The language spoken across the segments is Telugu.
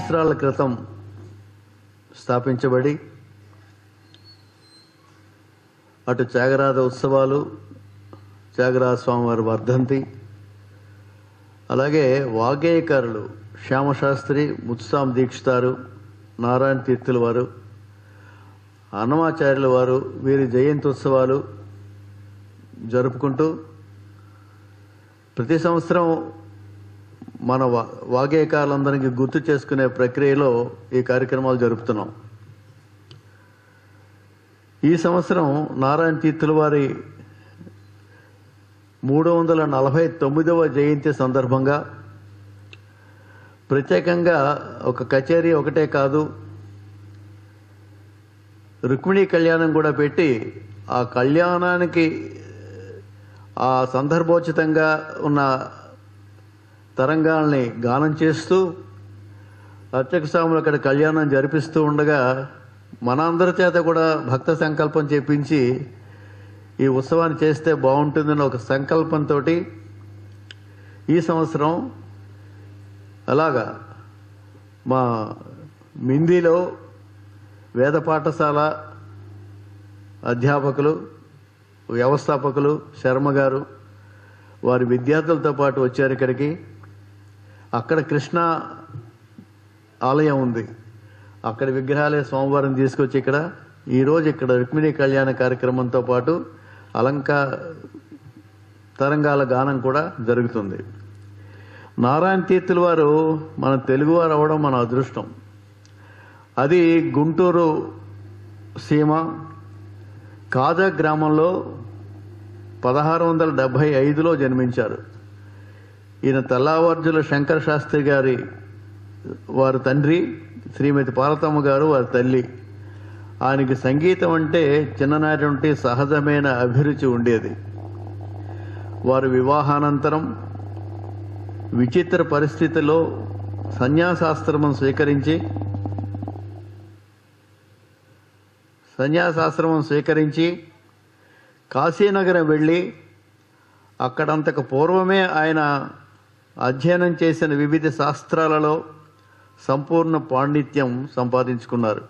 సంవత్సరాల క్రితం స్థాపించబడి అటు త్యాగరాజ ఉత్సవాలు, త్యాగరాజ స్వామివారి వర్ధంతి, అలాగే వాగ్గేయకారులు శ్యామశాస్త్రి, ముత్తుస్వామి దీక్షితారు, నారాయణ తీర్థుల వారు, అన్నమాచార్యుల వారు వీరి జయంతి ఉత్సవాలు జరుపుకుంటూ ప్రతి సంవత్సరం మన వాగ్గేయకారులందరికీ గుర్తు చేసుకునే ప్రక్రియలో ఈ కార్యక్రమాలు జరుపుతున్నాం. ఈ సంవత్సరం నారాయణ తీర్థుల వారి 349వ జయంతి సందర్భంగా ప్రత్యేకంగా ఒక కచేరీ ఒకటే కాదు, రుక్మిణీ కళ్యాణం కూడా పెట్టి ఆ కళ్యాణానికి ఆ సందర్భోచితంగా ఉన్న తరంగాల్ని గానం చేస్తూ అర్చక స్వాములు అక్కడ కళ్యాణం జరిపిస్తూ ఉండగా మన అందరి చేత కూడా భక్త సంకల్పం చేపించి ఈ ఉత్సవాన్ని చేస్తే బాగుంటుందని ఒక సంకల్పంతో ఈ సంవత్సరం అలాగా మా మిందిలో వేద పాఠశాల అధ్యాపకులు, వ్యవస్థాపకులు శర్మ గారు వారి విద్యార్థులతో పాటు వచ్చారు ఇక్కడికి. అక్కడ కృష్ణ ఆలయం ఉంది, అక్కడ విగ్రహాలే సోమవారం తీసుకొచ్చి ఇక్కడ ఈరోజు ఇక్కడ రుక్మిణీ కళ్యాణ కార్యక్రమంతో పాటు తరంగాల గానం కూడా జరుగుతుంది. నారాయణ తీర్థుల వారు మన తెలుగువారు అవడం మన అదృష్టం. అది గుంటూరు సీమ కాజా గ్రామంలో 1675లో జన్మించారు. ఈయన తెల్లవార్జుల శంకర శాస్త్రి గారి వారి తండ్రి, శ్రీమతి పార్వతమ్మ గారు వారి తల్లి. ఆయనకి సంగీతం అంటే చిన్ననాటి నుండి సహజమైన అభిరుచి ఉండేది. వారి వివాహానంతరం విచిత్ర పరిస్థితిలో సన్యాసాశ్రమం స్వీకరించి కాశీనగరం వెళ్ళి అక్కడంతకు పూర్వమే ఆయన అధ్యయనం చేసిన వివిధ శాస్త్రాలలో సంపూర్ణ పాండిత్యం సంపాదించుకున్నారు.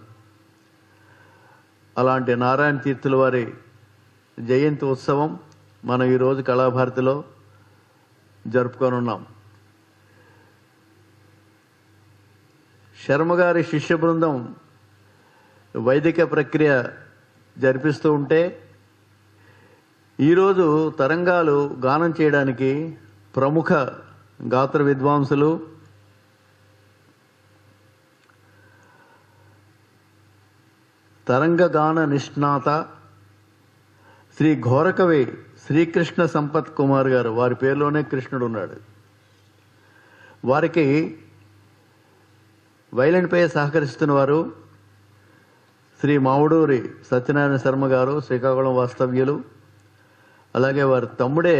అలాంటి నారాయణ తీర్థుల వారి జయంతి ఉత్సవం మనం ఈరోజు కళాభారతిలో జరుపుకొనున్నాం. శర్మగారి శిష్య బృందం వైదిక ప్రక్రియ జరిపిస్తూ ఉంటే ఈరోజు తరంగాలు గానం చేయడానికి ప్రముఖ గాత్ర విద్వాంసులు, తరంగ గాన నిష్ణాత శ్రీ ఘోరకవి శ్రీకృష్ణ సంపత్ కుమార్ గారు, వారి పేరులోనే కృష్ణుడు ఉన్నాడు. వారికి వైలెన్పై సహకరిస్తున్న వారు శ్రీ మావుడూరి సత్యనారాయణ శర్మ గారు, శ్రీకాకుళం వాస్తవ్యులు. అలాగే వారి తమ్ముడే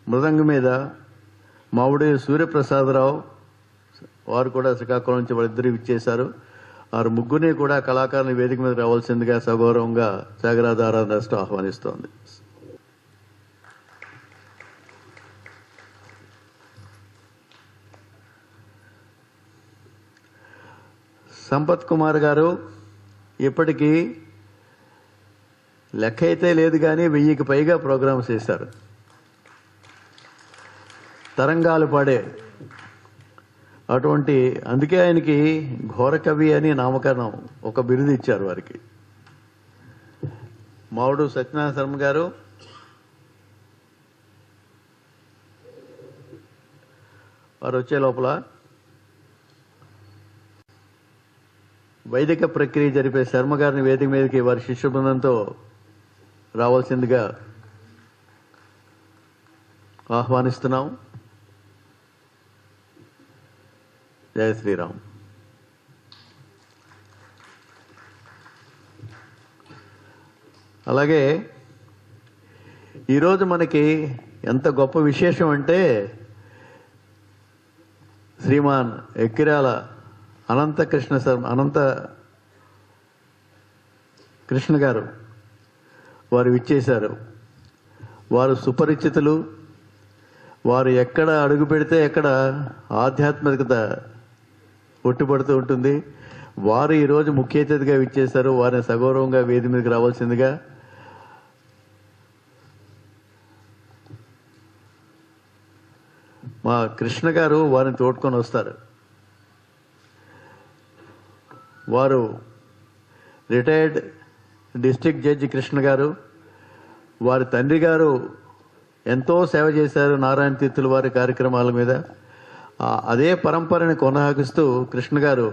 మృదంగం మీద మావుడూరి సూర్యప్రసాదరావు, వారు కూడా శ్రీకాకుళం నుంచి వాళ్ళిద్దరూ ఇచ్చేశారు. వారు ముగ్గురిని కూడా కళాకారుని వేదిక మీద రావాల్సిందిగా సగౌరవంగా త్యాగరాజ ఆరాధన ట్రస్ట్ ఆహ్వానిస్తోంది. సంపత్ కుమార్ గారు ఇప్పటికీ లెక్క అయితే లేదు కానీ 1000కి పైగా ప్రోగ్రామ్స్ చేశారు. తరంగాలు పాడే అటువంటి అందుకే ఆయనకి ఘోర కవి అని నామకరణం ఒక బిరుదు ఇచ్చారు వారికి. మావుడు సత్యనారాయణ శర్మ గారు వారు వచ్చే లోపల వైదిక ప్రక్రియ జరిపే శర్మ గారిని వేదిక మీదకి వారి శిష్య బృందంతో రావాల్సిందిగా ఆహ్వానిస్తున్నాం. జయ శ్రీరామ్. అలాగే ఈరోజు మనకి ఎంత గొప్ప విశేషం అంటే శ్రీమాన్ ఎక్కిరాల అనంత కృష్ణ గారు వారు విచ్చేశారు. వారు సుపరిచితులు. వారు ఎక్కడ అడుగు పెడితే ఎక్కడ ఆధ్యాత్మికత ఒట్టుపడుతూ ఉంటుంది. వారు ఈరోజు ముఖ్య అతిథిగా విచ్చేశారు. వారిని సగౌరవంగా వేది మీదకి రావాల్సిందిగా మా కృష్ణ గారు వారిని తోడ్కొని వస్తారు. వారు రిటైర్డ్ డిస్ట్రిక్ట్ జడ్జి కృష్ణ గారు. వారి తండ్రి గారు ఎంతో సేవ చేశారు నారాయణ తీర్థుల వారి కార్యక్రమాల మీద. అదే పరంపరని కొనసాగిస్తూ కృష్ణ గారు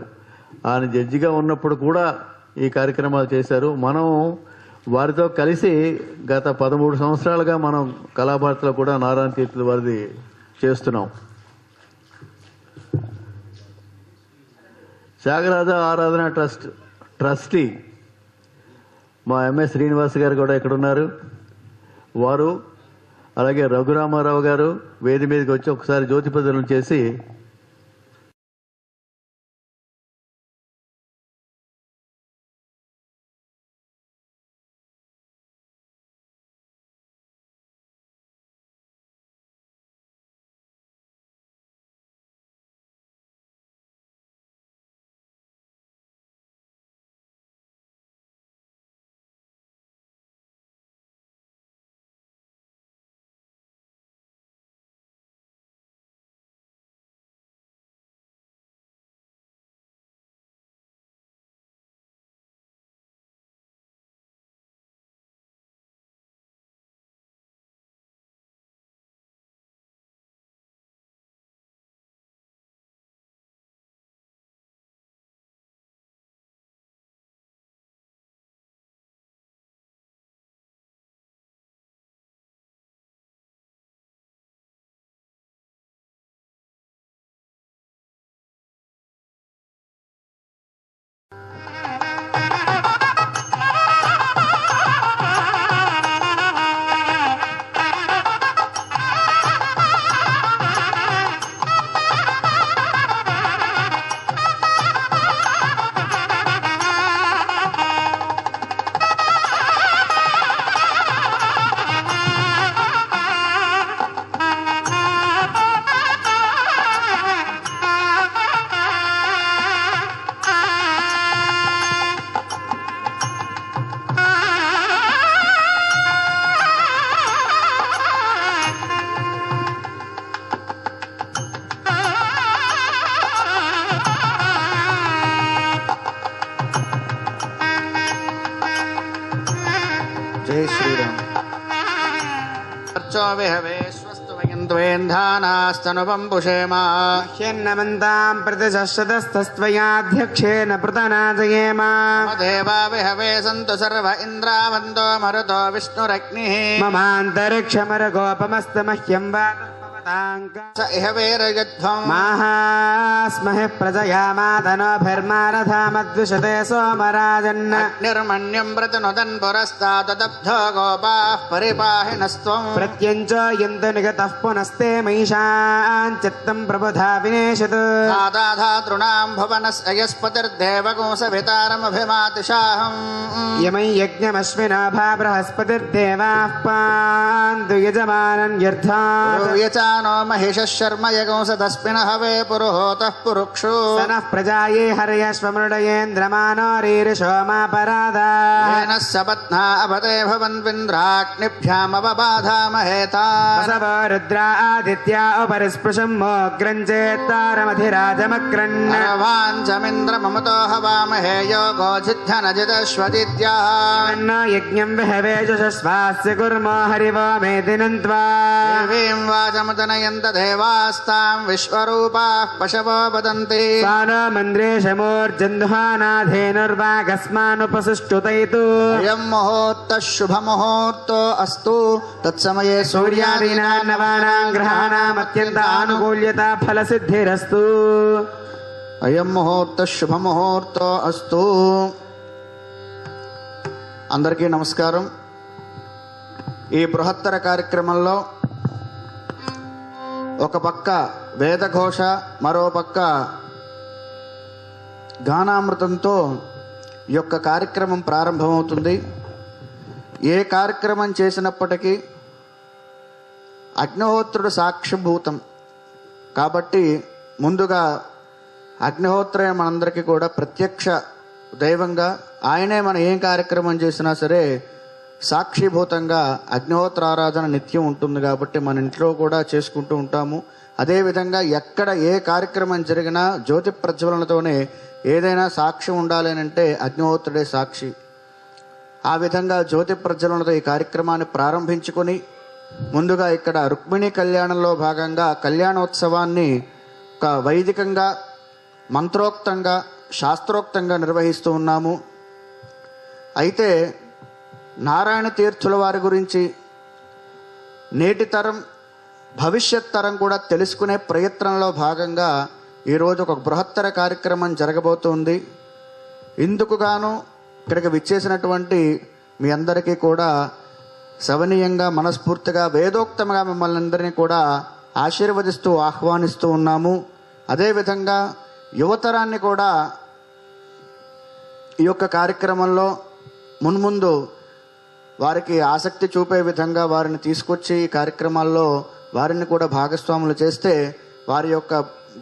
ఆయన జడ్జిగా ఉన్నప్పుడు కూడా ఈ కార్యక్రమాలు చేశారు. మనం వారితో కలిసి గత 13 సంవత్సరాలుగా మనం కళాభారతిలో కూడా నారాయణ తీర్థుల వారిది చేస్తున్నాం. త్యాగరాజ ఆరాధన ట్రస్టీ మా ఎంఎస్ శ్రీనివాస్ గారు కూడా ఇక్కడ ఉన్నారు. వారు అలాగే రఘురామారావు గారు వేది మీదకి వచ్చి ఒకసారి జ్యోతి ప్రజ్వలన చేసి जय श्रीराम. ह्यन्नमन्तां प्रतिशतस्तस्त्वयाध्यक्षेण पृतनाजयेम देवा विहवे सन्तु सर्व इन्द्रावन्दो मरुतो विष्णुरग्निः ममान्तरिक्षमरगोपमस्तमह्यं माहास्महे प्रजयामातनोभिर्मानधामद्विषते सोमराजन् निर्मण्यं प्रतिनुदन् पुरस्तादब्धो गोपाः परिपाहि नस्त्वम् प्रत्यञ्च यन्तु निगतः पुनस्ते महिषाञ्चित्तं प्रबुधा विनेशतु धातॄणां भुवनस्य यस्पतिर्देवगुंसवितारमभिमातिशाहम् यमै यज्ञमश्विनाभा बृहस्पतिर्देवाः पान्तु यजमानन् यर्थात् नो महिषः शर्म यगंस तस्मिन् हवे पुरुहोतः पुरुक्षु सनः प्रजाये हर्यश्वमृडयेन्द्रमानो रीरिषोमापराधा येन सपत्ना अपते भवन्विन्द्राग्निभ्यामवबाधामहेता वसवो रुद्रा आदित्या उपरिस्पृशम् मोग्रञ्चेत्तारमधिराजमक्रन् वाञ्चमिन्द्रममतो हवामहे योगो जिद्धनजिदश्वदित्याः अन्नो यज्ञम् विहवेजुषस्वास्य कुर्मो हरिवो मेदिनन्त्वा देवीं वाचमुदनयन्त देवास्तां विश्वरूपाः पशवो वदन्ति सानो मन्द्रेशमूर्जन्धुहानाधेनुर्वागस्मानुपसुष्टुतैतु अयं मुहूर्तः शुभमुहूर्तो अस्तु तत्समये सूर्यादीनां नवानां ग्रहाणाम् अत्यन्तानुकूल्यता फलसिद्धिरस्तु अयं मुहूर्तः शुभमुहूर्तो अस्तु అందరికీ నమస్కారం. ఈ బృహత్తర కార్యక్రమంలో ఒక పక్క వేదఘోష, మరో పక్క గానామృతంతో ఈ యొక్క కార్యక్రమం ప్రారంభమవుతుంది. ఏ కార్యక్రమం చేసినప్పటికీ అగ్నిహోత్రుడు సాక్షిభూతం కాబట్టి ముందుగా అగ్నిహోత్రే మనందరికీ కూడా ప్రత్యక్ష దైవంగా, ఆయనే మనం ఏం కార్యక్రమం చేసినా సరే సాక్షిభూతంగా అగ్నిహోత్ర ఆరాధన నిత్యం ఉంటుంది కాబట్టి మన ఇంట్లో కూడా చేసుకుంటూ ఉంటాము. అదేవిధంగా ఎక్కడ ఏ కార్యక్రమం జరిగినా జ్యోతి ప్రజ్వలనతోనే ఏదైనా సాక్ష్యం ఉండాలి అంటే అగ్నిహోత్రుడే సాక్షి. ఆ విధంగా జ్యోతి ప్రజ్వలనతో ఈ కార్యక్రమాన్ని ప్రారంభించుకొని ముందుగా ఇక్కడ రుక్మిణీ కళ్యాణంలో భాగంగా కళ్యాణోత్సవాన్ని ఒక వైదికంగా, మంత్రోక్తంగా, శాస్త్రోక్తంగా నిర్వహిస్తూ ఉన్నాము. అయితే నారాయణ తీర్థుల వారి గురించి నేటి తరం, భవిష్యత్ తరం కూడా తెలుసుకునే ప్రయత్నంలో భాగంగా ఈరోజు ఒక బృహత్తర కార్యక్రమం జరగబోతుంది. ఇందుకు గాను ఇక్కడికి విచ్చేసినటువంటి మీ అందరికీ కూడా సవనీయంగా, మనస్ఫూర్తిగా, వేదోక్తంగా మిమ్మల్ని అందరినీ కూడా ఆశీర్వదిస్తూ ఆహ్వానిస్తూ ఉన్నాము. అదేవిధంగా యువతరాన్ని కూడా ఈ యొక్క కార్యక్రమంలో మున్ముందు వారికి ఆసక్తి చూపే విధంగా వారిని తీసుకొచ్చి ఈ కార్యక్రమాల్లో వారిని కూడా భాగస్వాములు చేస్తే వారి యొక్క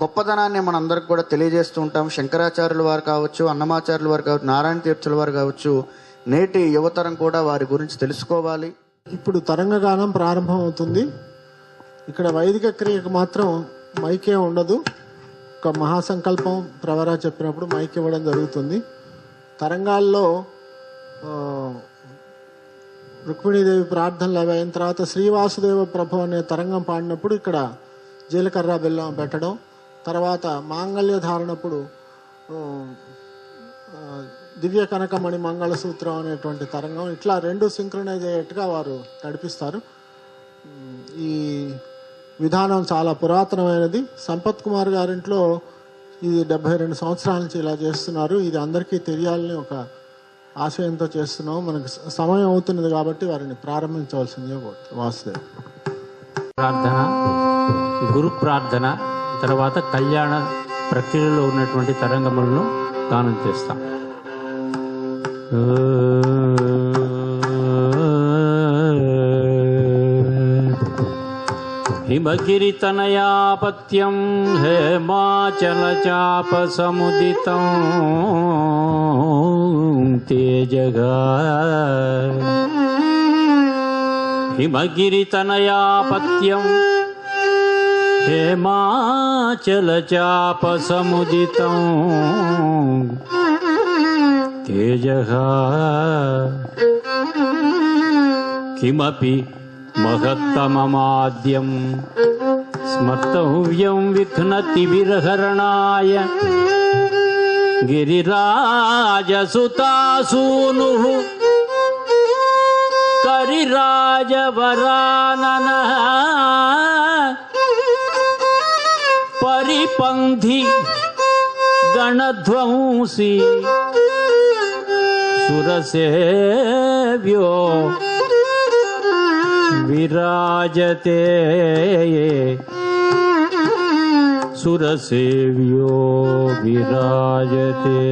గొప్పతనాన్ని మనందరికి కూడా తెలియజేస్తూ ఉంటాం. శంకరాచార్యుల వారు కావచ్చు, అన్నమాచార్యుల వారు కావచ్చు, నారాయణ తీర్థుల వారు కావచ్చు, నేటి యువతరం కూడా వారి గురించి తెలుసుకోవాలి. ఇప్పుడు తరంగగానం ప్రారంభం అవుతుంది. ఇక్కడ వైదిక క్రియకు మాత్రం మైకే ఉండదు. ఒక మహాసంకల్పం ప్రవరా చెప్పినప్పుడు మైక్ ఇవ్వడం జరుగుతుంది. తరంగాల్లో రుక్మిణీదేవి ప్రార్థనలు అవి అయిన తర్వాత శ్రీవాసుదేవ ప్రభు అనే తరంగం పాడినప్పుడు ఇక్కడ జీలకర్ర బెల్లం పెట్టడం, తర్వాత మాంగళ్య ధారణప్పుడు దివ్య కనకమణి మంగళసూత్రం అనేటువంటి తరంగం, ఇట్లా రెండు సింక్రనైజ్ అయ్యేట్టుగా వారు నడిపిస్తారు. ఈ విధానం చాలా పురాతనమైనది. సంపత్ కుమార్ గారింట్లో ఇది 72 సంవత్సరాల నుంచి ఇలా చేస్తున్నారు. ఇది అందరికీ తెలియాలని ఒక ఆశయంతో చేస్తున్నాం. మనకు సమయం అవుతున్నది కాబట్టి వారిని ప్రారంభించవలసిందిగా వాసుదేవ్. ప్రార్థన, గురు ప్రార్థన, తర్వాత కళ్యాణ ప్రక్రియలో ఉన్నటువంటి తరంగములను గానం చేస్తాం. హిమగిరితనయాపత్యం హేమాచలచాపసముదితం తేజగా. హిమగిరితనయాపత్యం హేమాచలచాపసముదితం తేజగా. కిమపి మహత్తమమాద్యం స్మర్తవ్యం విఘ్నతి విరహరణాయ గిరిరాజసుతాసూనుః కరిరాజవరాననః పరిపంధి గణధ్వంసి సురసేవ్యో విరాజతే. సురసేవ్యో విరాజతే.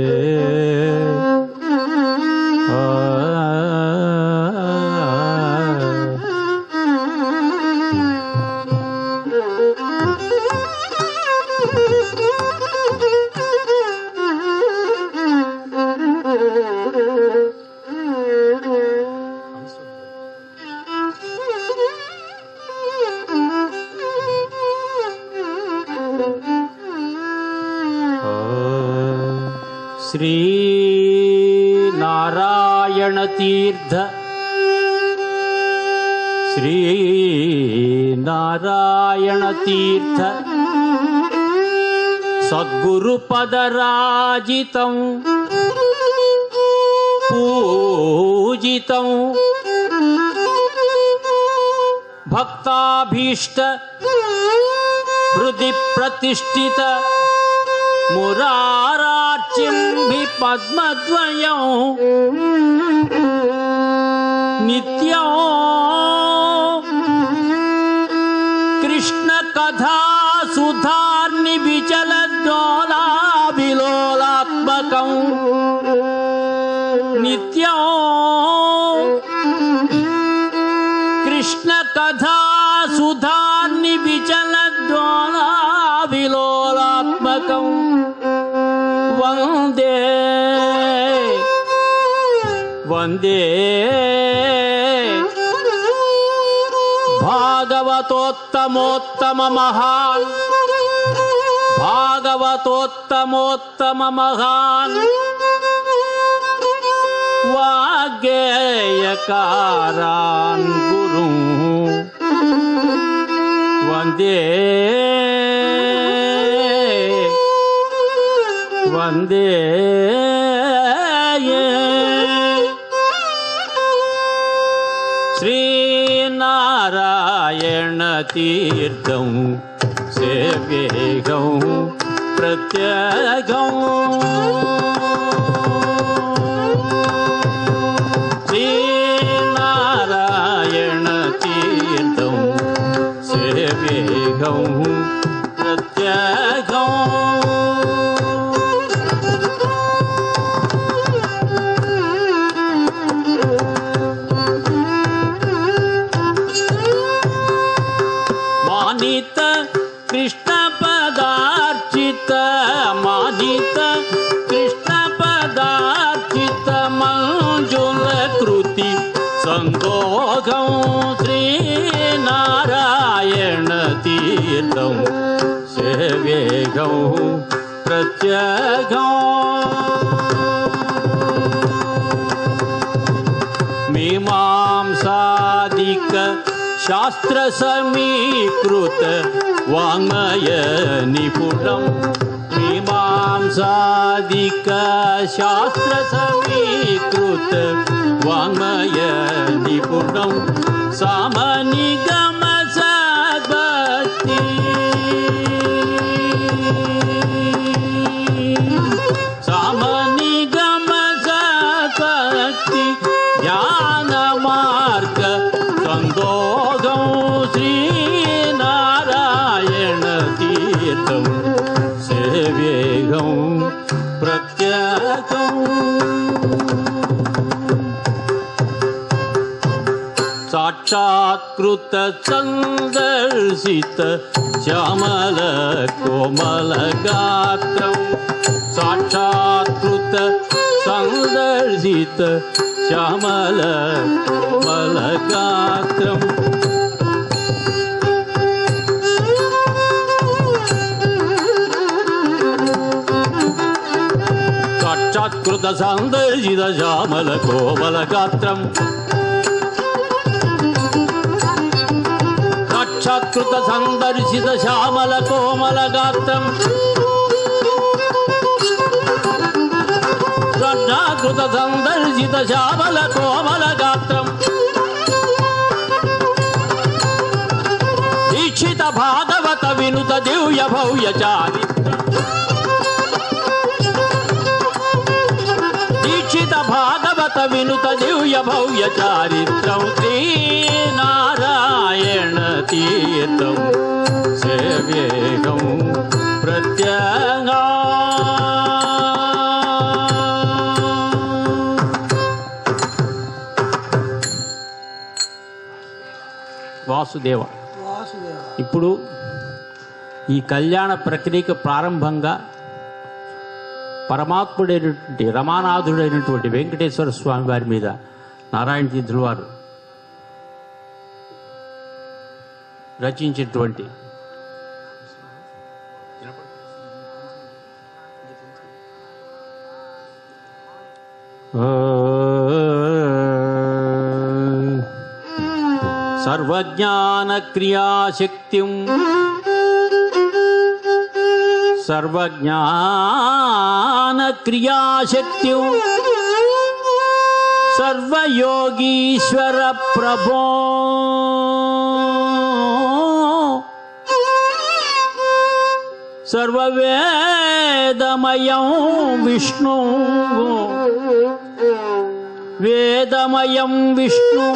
శ్రీ నారాయణ తీర్థ శ్రీ నారాయణ తీర్థ సద్గురు పదరాజితం పూజితం భక్తాభీష్ట హృది ప్రతిష్ఠిత మురారార్చిం పద్మద్వయం నిత్యం కృష్ణ కథా సుధార్ని విచల జ్వాలావిలోలాత్మకం నిత్యం కృష్ణ కథా సుధార్ని విచల జ్వాలావిలోలాత్మకం వందే వందే భాగవతోత్తమోత్తమ మహాన్ భాగవతోత్తమోత్తమ మహాన్ వాగ్గేయకారాన్ గురు వందే వందే శ్రీనారాయణ తీర్థం సేవేగం ప్రత్యేగం శ్రీనారాయణ తీర్థం సేవేగం ప్రత్యేగం మానిత కృష్ణ పదార్చిత మానిత కృష్ణ పదార్చిత మంజుల కృతి సందోగం శ్రీనారాయణ తీర్థం సేవేగం ప్రత్యేగం మీమాంసాదిక శాస్త్ర సమీకృత వాంగ్మయ నిపుణం మీమాంసాదిక శాస్త్ర సమీకృత వాంగ్మయ నిపుణం సామనిగమ సద్భక్తి సామనిగమ సద్భక్తి జ్ఞాన మార్గ సందోగం శ్రీనారాయణ తీర్థం సేవేగం ప్రత్యేకం సాక్షాత్కృత సందర్శిత శ్యామల కోమల గాత్రం సాక్షాత్కృత సందర్శిత శ్యామల కోమల గాత్రం సాక్షాత్కృత సందర్శిత శ్యామల కోమల గాత్రం సాక్షాత్కృత సందర్శిత శ్యామల కోమల గాత్రం సాక్షాత్కృత సందర్శిత శ్యామల కోమల గాత్రం దీక్షిత భాగవత వినుత దివ్య భవ్య చారిత్రం దీక్షిత భాగవత వినుత దివ్య భవ్య చారిత్రం శ్రీనారాయణ తీర్థం సేవేగం ప్రత్యేగా వాసుదేవ ఇప్పుడు ఈ కళ్యాణ ప్రక్రియకు ప్రారంభంగా పరమాత్ముడైనటువంటి రమానాథుడైనటువంటి వెంకటేశ్వర స్వామి వారి మీద నారాయణ తీర్థుల వారు రచించినటువంటి సర్వజ్ఞానక్రియాశక్తిం సర్వజ్ఞానక్రియాశక్తిం సర్వయోగీశ్వర ప్రభో సర్వవేదమయం విష్ణు వేదమయం విష్ణు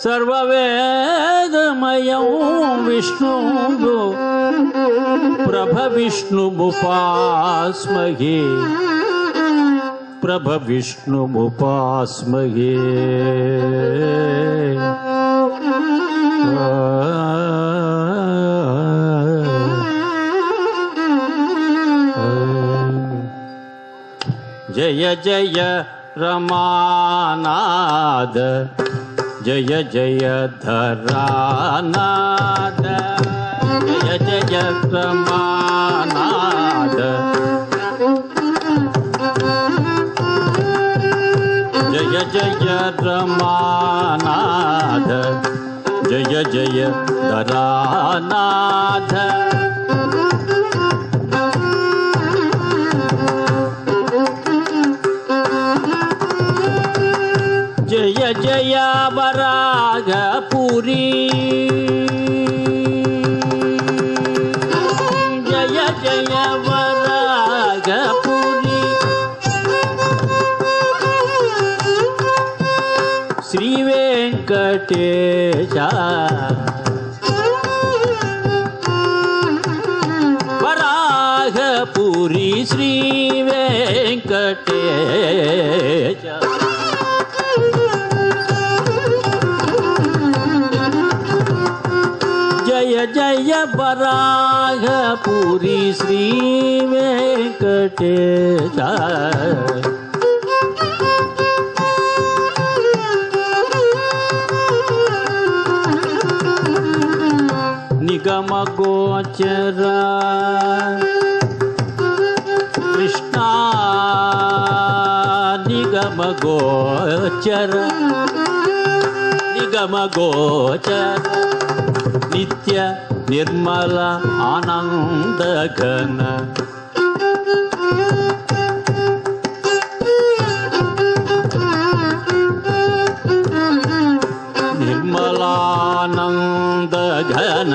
సర్వవేదమయం విష్ణు ప్రభవిష్ణుముపాస్మహే ప్రభవిష్ణుముపాస్మహే జయ జయ రమానాద జయ జయ ధరానాద జయ జయ రమానాద జయ జయ రమానాద జయ జయ ధరానాద జయ జయ వరాగపురి జయ జయ వరాగపురి శ్రీ వెంకటేశ వరాగపురి శ్రీ వెంకటేశ జయ జయ వరాహపురి శ్రీ వెంకటేశ నిగమ గోచర కృష్ణ నిగమ గోచర నిగమ గోచర నిత్య నిర్మల ఆనంద ఘన నిర్మలానంద ఘన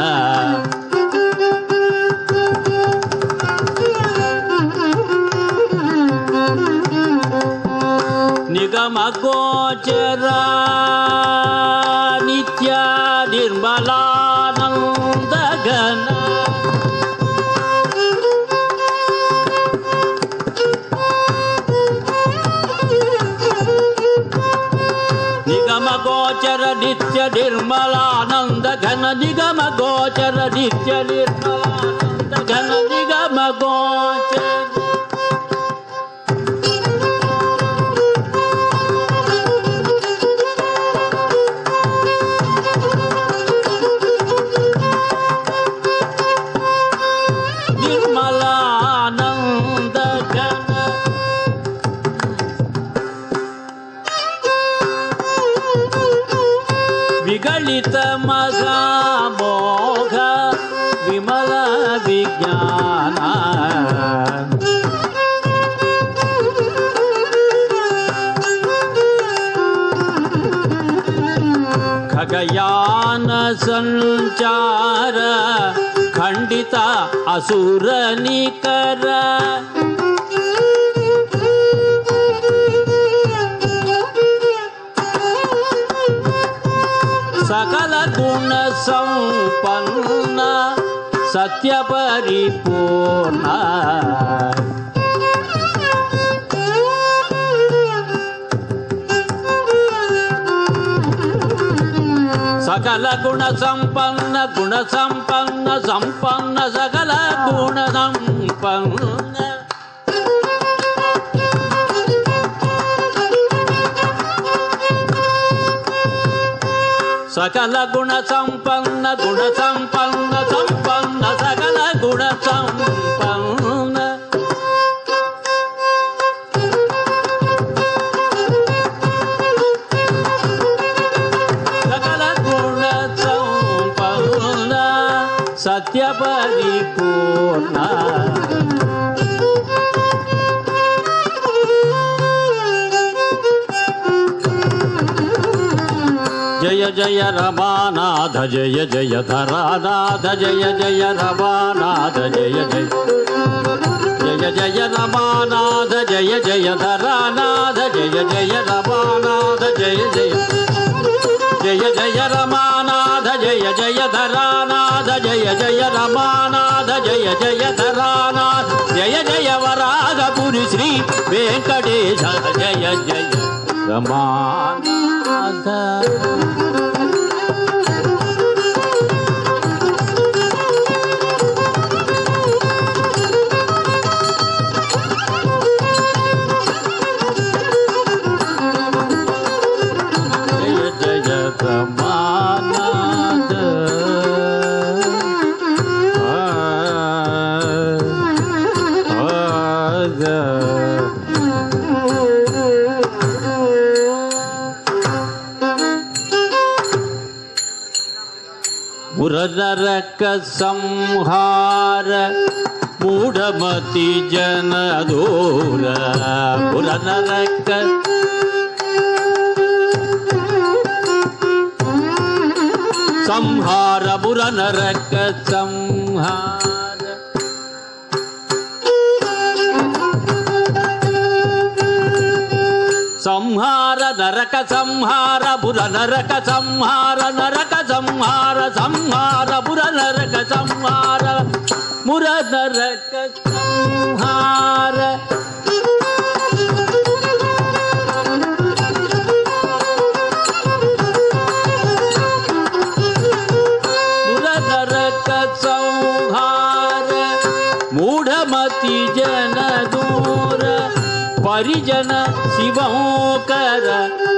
నిగమ గోచర నిత్య నిర్మలా నిగమ గోచర నిత్య నిర్మలానంద ఘన నిగమ గోచర నిత్య నిర్మలానంద ఘన నిగమ గోచర నిర్మలానంద ఘన విగళిత మహామోఘ విమల విజ్ఞాన ఖగయాన సంచార ఖండిత అసుర నికర సకల గుణ సంపన్న సత్య పరిపూర్ణ సకల గుణ సంపన్న సంపన్న సకల గుణ సంపన్న సకల గుణ సంపన్న సకల గుణ సంపన్న సత్య పరిపూర్ణ జయ జయ రమానాథ జయ జయ ధరానాథ జయ జయ రమానాథ జయ జయ జయ జయ రమానాథ జయ జయ ధరానాథ జయ జయ రమానాథ జయ జయ జయ జయ రమానాథ జయ జయ ధరానాథ జయ జయ రమానాథ జయ జయ ధరానాథ జయ జయ వరాగపురి శ్రీ వెంకటేశ జయ జయ రమానాథ నరక సంహార మూఢమతి జన దూర నరక సంహార బుర నరక సంహార సంహార నరక సంహార బుర నరక సంహార నరక సంహార సంహార బుర నరక సంహార ముర నరక సంహార ముర నరక సంహార మూఢమతి జన దూర పరిజన శివోకర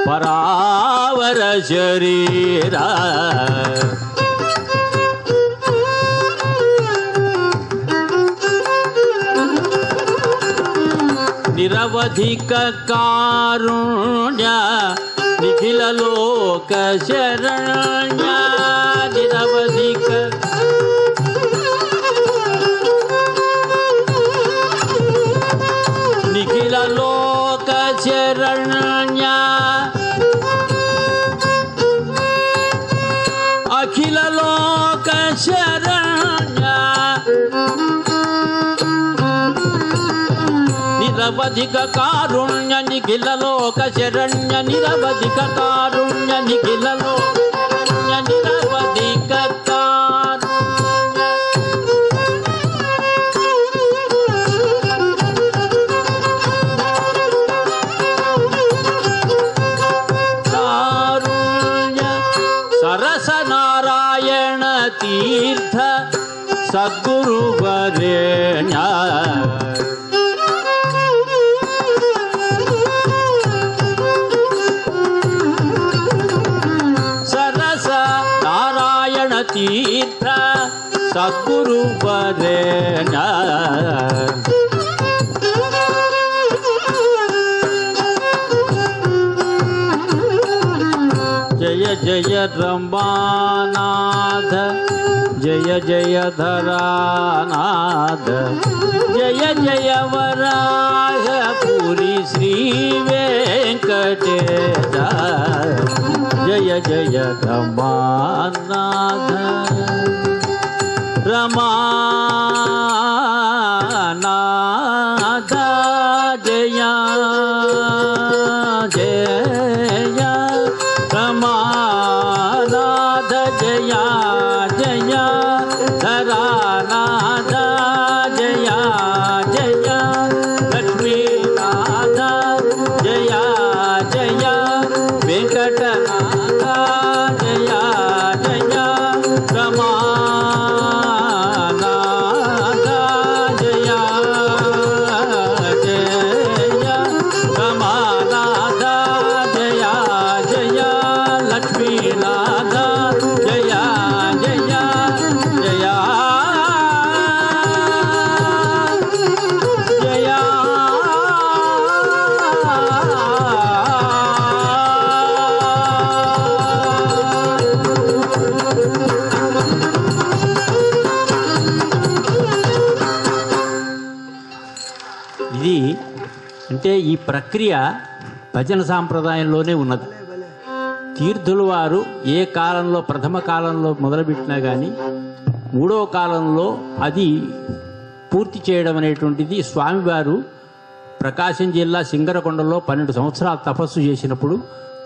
పరావర శరీర నిరవధిక కారుణ్య నిఖిల లోక శరణ్య నిరవధిక నిఖిల లోక శరణ్య అఖిల లోక శరణ్య నిరవధిక కారుణ్య నిఖిల లోక శరణ్య నిరవధిక కారుణ్య నిఖిల లోక శరణ్య నిరవధిక నారాయణ తీర్థ సద్గురు వరేణ్య సరస నారాయణ తీర్థ సద్గురు వరేణ్య జయ జయ రమానాథ జయ జయ ధరానాథ జయ జయ వరాహపురి శ్రీ వెంకటేశ జయ జయ రమానాథ రమానాథ జయ జయ రమానాథ జయ జయ ధరానాథ జయ జయ లక్ష్మీనాథ జయ జయ వెంకటనాథ జయ జయ రమానాథ జయ ఇది అంటే ఈ ప్రక్రియ భజన సాంప్రదాయంలోనే ఉన్నది. తీర్థుల వారు ఏ కాలంలో ప్రథమ కాలంలో మొదలుపెట్టినా కానీ మూడవ కాలంలో అది పూర్తి చేయడం అనేటువంటిది స్వామివారు ప్రకాశం జిల్లా సింగరకొండలో 12 సంవత్సరాలు తపస్సు చేసినప్పుడు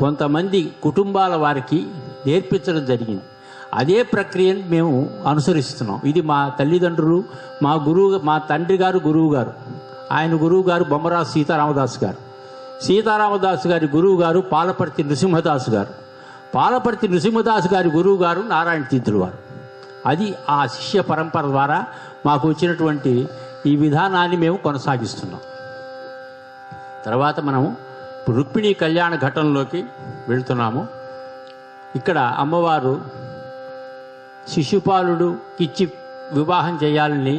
కొంతమంది కుటుంబాల వారికి నేర్పించడం జరిగింది. అదే ప్రక్రియను మేము అనుసరిస్తున్నాం. ఇది మా తల్లిదండ్రులు, మా తండ్రి గారు గురువు గారు, ఆయన గురువు గారు బొమ్మరాజు సీతారామదాసు గారు, సీతారామదాసు గారి గురువు గారు పాలపర్తి నృసింహదాసు గారు, పాలపర్తి నృసింహదాసు గారి గురువు గారు నారాయణ తీర్థులు వారు. అది ఆ శిష్య పరంపర ద్వారా మాకు వచ్చినటువంటి ఈ విధానాన్ని మేము కొనసాగిస్తున్నాం. తర్వాత మనము రుక్మిణీ కళ్యాణ ఘట్టంలోకి వెళ్తున్నాము. ఇక్కడ అమ్మవారు శిశుపాలుడికిచ్చి వివాహం చేయాలని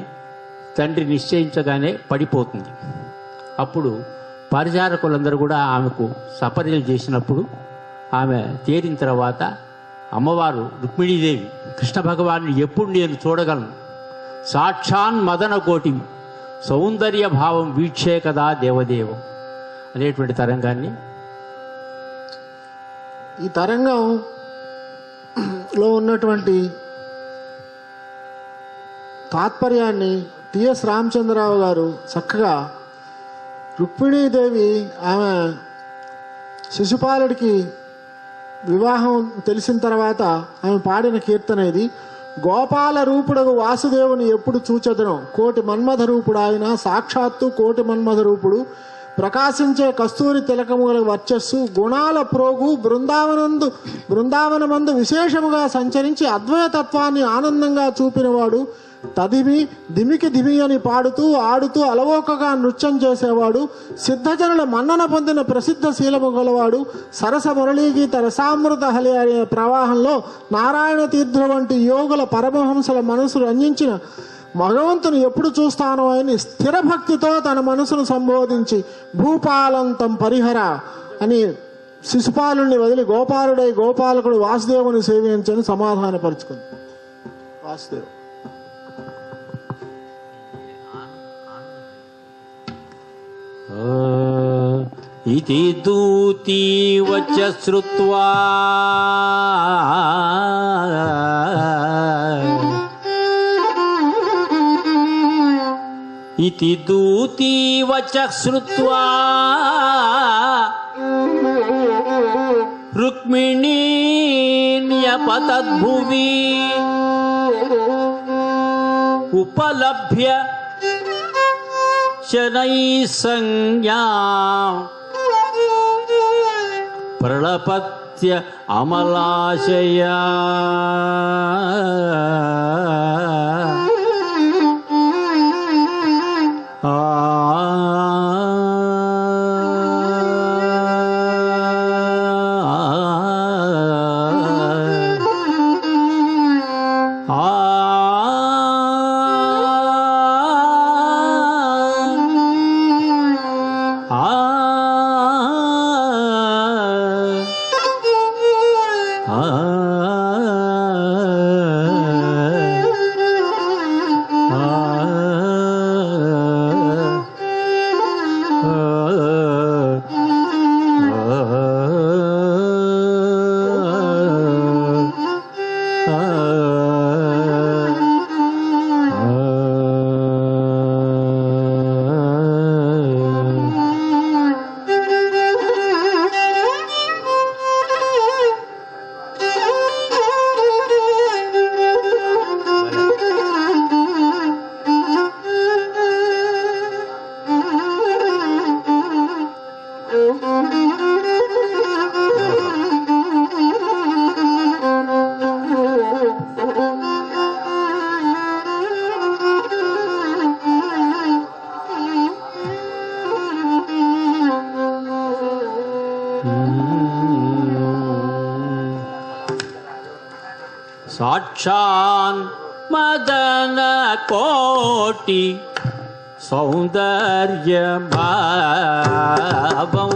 తండ్రి నిశ్చయించగానే పడిపోతుంది. అప్పుడు పరిచారకులందరూ కూడా ఆమెకు సపర్యలు చేసినప్పుడు ఆమె తేరిన తర్వాత అమ్మవారు రుక్మిణీదేవి కృష్ణ భగవాన్ని ఎప్పుడు నేను చూడగలను, సాక్షాన్ మదన కోటి సౌందర్య భావం వీక్షే కదా దేవదేవం అనేటువంటి తరంగాన్ని, ఈ తరంగంలో ఉన్నటువంటి తాత్పర్యాన్ని టిఎస్ రామచంద్రరావు గారు చక్కగా రుక్మిణీదేవి ఆమె శిశుపాలుడికి వివాహం తెలిసిన తర్వాత ఆమె పాడిన కీర్తన ఇది. గోపాల రూపుడగు వాసుదేవుని ఎప్పుడు చూచెదను, కోటి మన్మథ రూపుడు ఆయన, సాక్షాత్తు కోటి మన్మథ రూపుడు, ప్రకాశించే కస్తూరి తిలకముల వర్చస్సు, గుణాల ప్రోగు బృందావనమందు విశేషముగా సంచరించి అద్వైతత్వాన్ని ఆనందంగా చూపినవాడు, తదిమి దిమికి దిమి అని పాడుతూ ఆడుతూ అలవోకగా నృత్యం చేసేవాడు, సిద్ధజనుల మన్నన పొందిన ప్రసిద్ధ శీలము గలవాడు, సరస మురళీగీత రసామృత హలి అనే ప్రవాహంలో నారాయణ తీర్థుల వంటి యోగుల పరమహంసల మనసు రంజించిన భగవంతుని ఎప్పుడు చూస్తానో అని స్థిర భక్తితో తన మనసును సంబోధించి భూపాలంతం పరిహర అని శిశుపాలుని వదిలి గోపాలుడై గోపాలకుడు వాసుదేవుని సేవించని సమాధానపరుచుకుంది. వాసుదేవు ఇతి దూతి వచ శ్రుత్వా ఇతి దూతి వచ శ్రుత్వా రుక్మిణీ న్యపతద్భువి ఉపలభ్య శనై సంజ్ఞా ప్రళపత్య అమలాశయా సాక్షాన్ మదన కోటి సౌందర్య భావం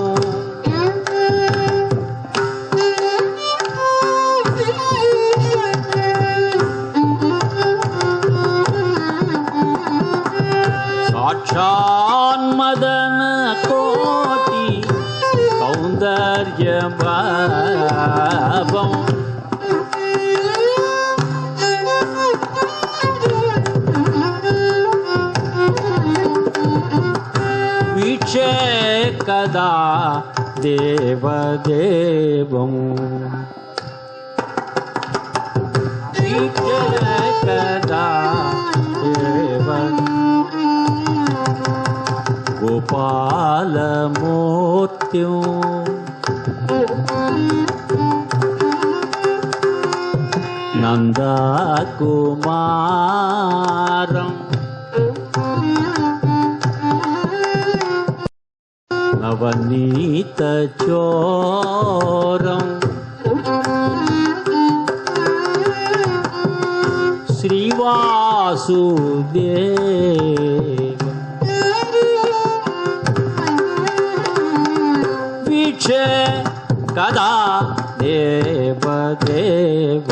సాక్షాన్మదన కోటి సౌందర్య భావం వీక్షే కదా దేవదేవం వీక్షే కదా దేవ గోపాలమూర్త్యం నందకుమారం నవనీత చోరం శ్రీవాసుదేవ వీక్షే కదా దేవదేవ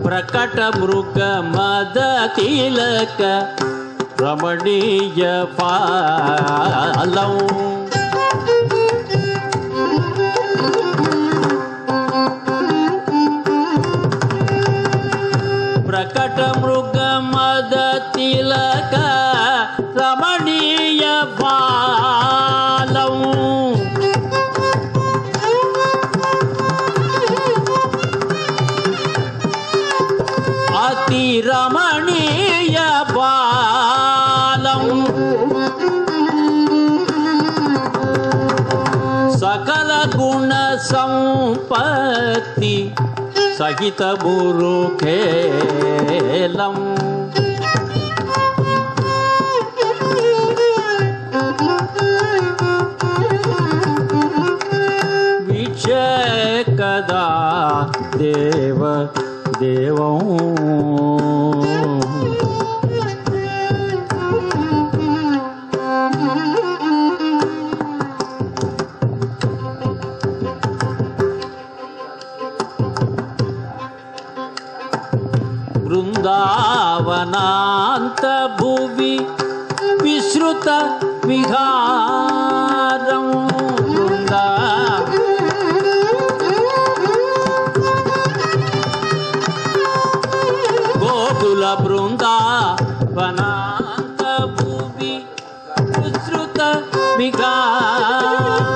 ప్రకట మృగ మద తిలక రమణీయ పాలం ప్రకట మృగ మద తిలక రమణీయ పాలం అతి రమణీయ బాలం సకల గుణ సంపత్తి సహిత మురుఖేలం విచే కదా దేవ దేవం బృందావనాంత భువి విశ్రుత విహారం గోకుల బృందావనాంత భువి విశ్రుత విహారం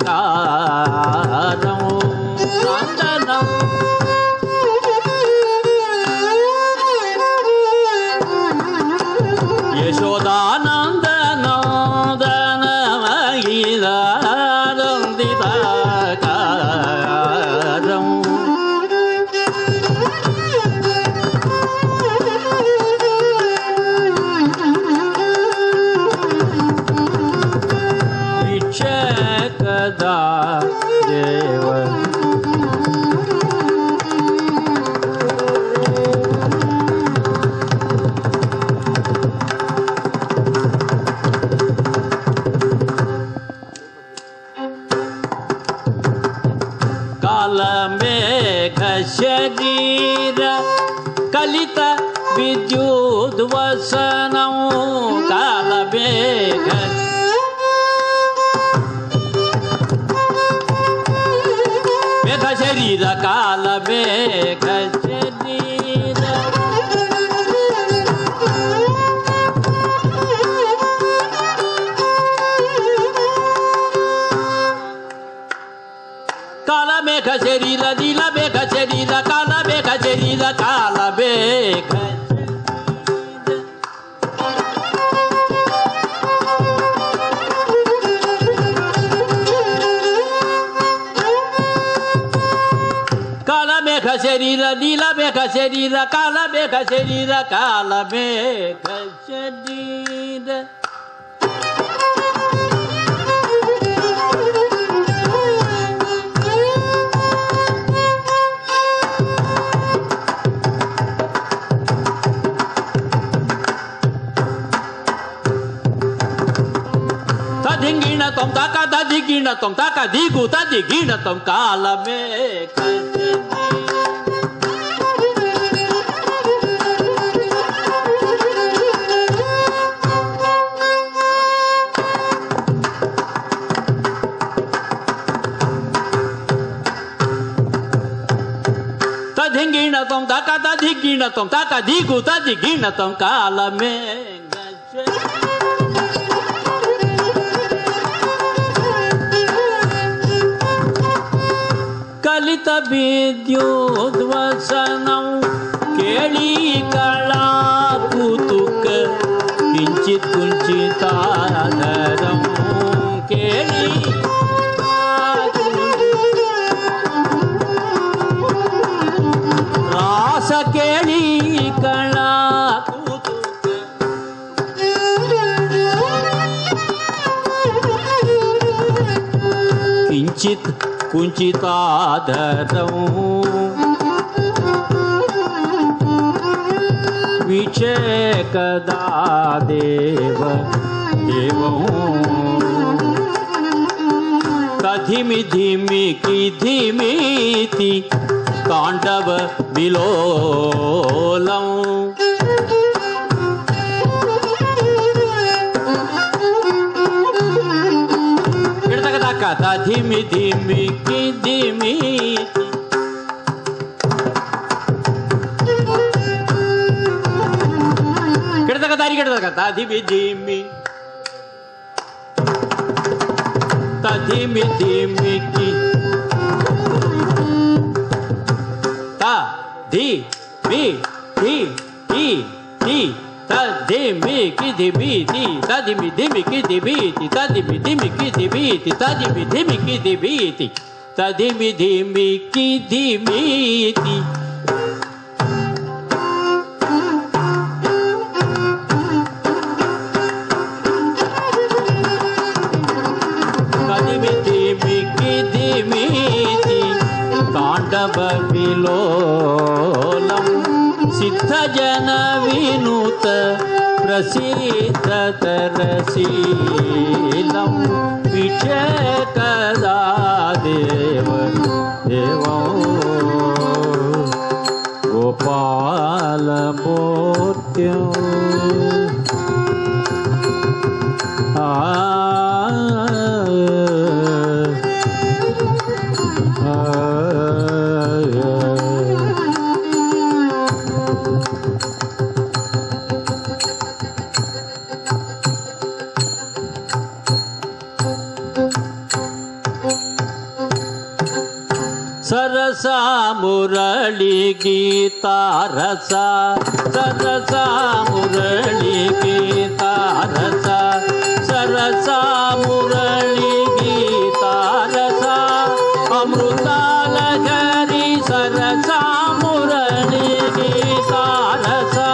నందనందనమఖిలానందితాకారం నందనం యశోదానందనమఖిలానందితాకారం కదా దేవ కాలమేఘ శరీర కలిత విద్యుద్వసనం కాలమేఘ శరీర కాలమేఘ శరీర కాలమేఘ శరీర నీలమేఘ శరీర కాలమేఘ శరీర కాలమేఘ శరీర నీల మేఘ శరీర కాల మేఘ శరీర కాల మేఘ శరీర తదింగిణ తం తాక దదిగిణ తం తాక దిగు తదిగిణ తం కాల మేఘ తదింగిణ తం తాక దదిగిణ తం తాక దిగు తదిగిణ తం కాల మేఘ కలిత విద్యోద్వసనం కేళీ కళా కుతుక కించిత్ కుంచితాధరం కేళీ రాస కేళీ కళా కించిత్ కుంచితాధరం విచేకదా దేవ దేవం కధిమి ధిమికి ధిమితి తాండవ విలోలం ధిమి ధిమికి ధిమితి కిడతక దారి కిడతక ధిమి ధిమి తధిమి ధిమికి త ధి మి ధి టి టి తదిమికి ధిమితి తదిమి ధిమికి ధిమితి తదిమి ధిమికి ధిమితి తదిమి ధిమికి ధిమితి తదిమి ధిమికి ధిమితి తదిమి ధిమికి ధిమితి తాండవ విలోలం సిద్ధజన వినూత ప్రసిద్ధ తరశీలం విచేకదా దేవ దేవం గోపాలమూర్త్యం सरसा मुरली गीता रसा सरसा मुरली गीता रसा सरसा मुरली गीता रसा अमृताल घरी सरसा मुरली गीता रसा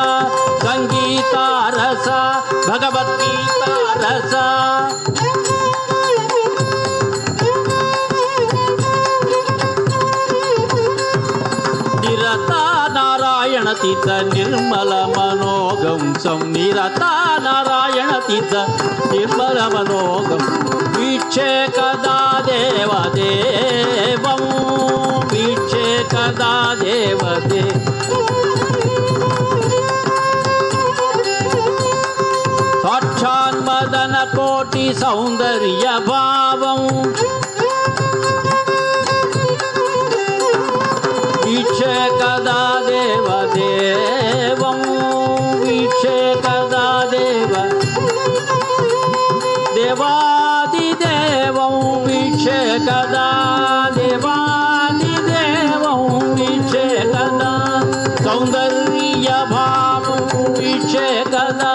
संगीता रसा भगवद्गीता रसा नारायण तीर्थ निर्मल मनोगंसं निरता नारायण तीर्थ निर्मल मनोगं वीक्षेकदा देवदेवं वीक्षेकदा देवदे साक्षान्मदन कोटि सौंदर्य भावं वीक्षेकदा देवदेवं वीक्षेकदा देव देवादिदेवं वीक्षेकदा देवादिदेवं वीक्षेकदा सौन्दर्यभावं वीक्षेकदा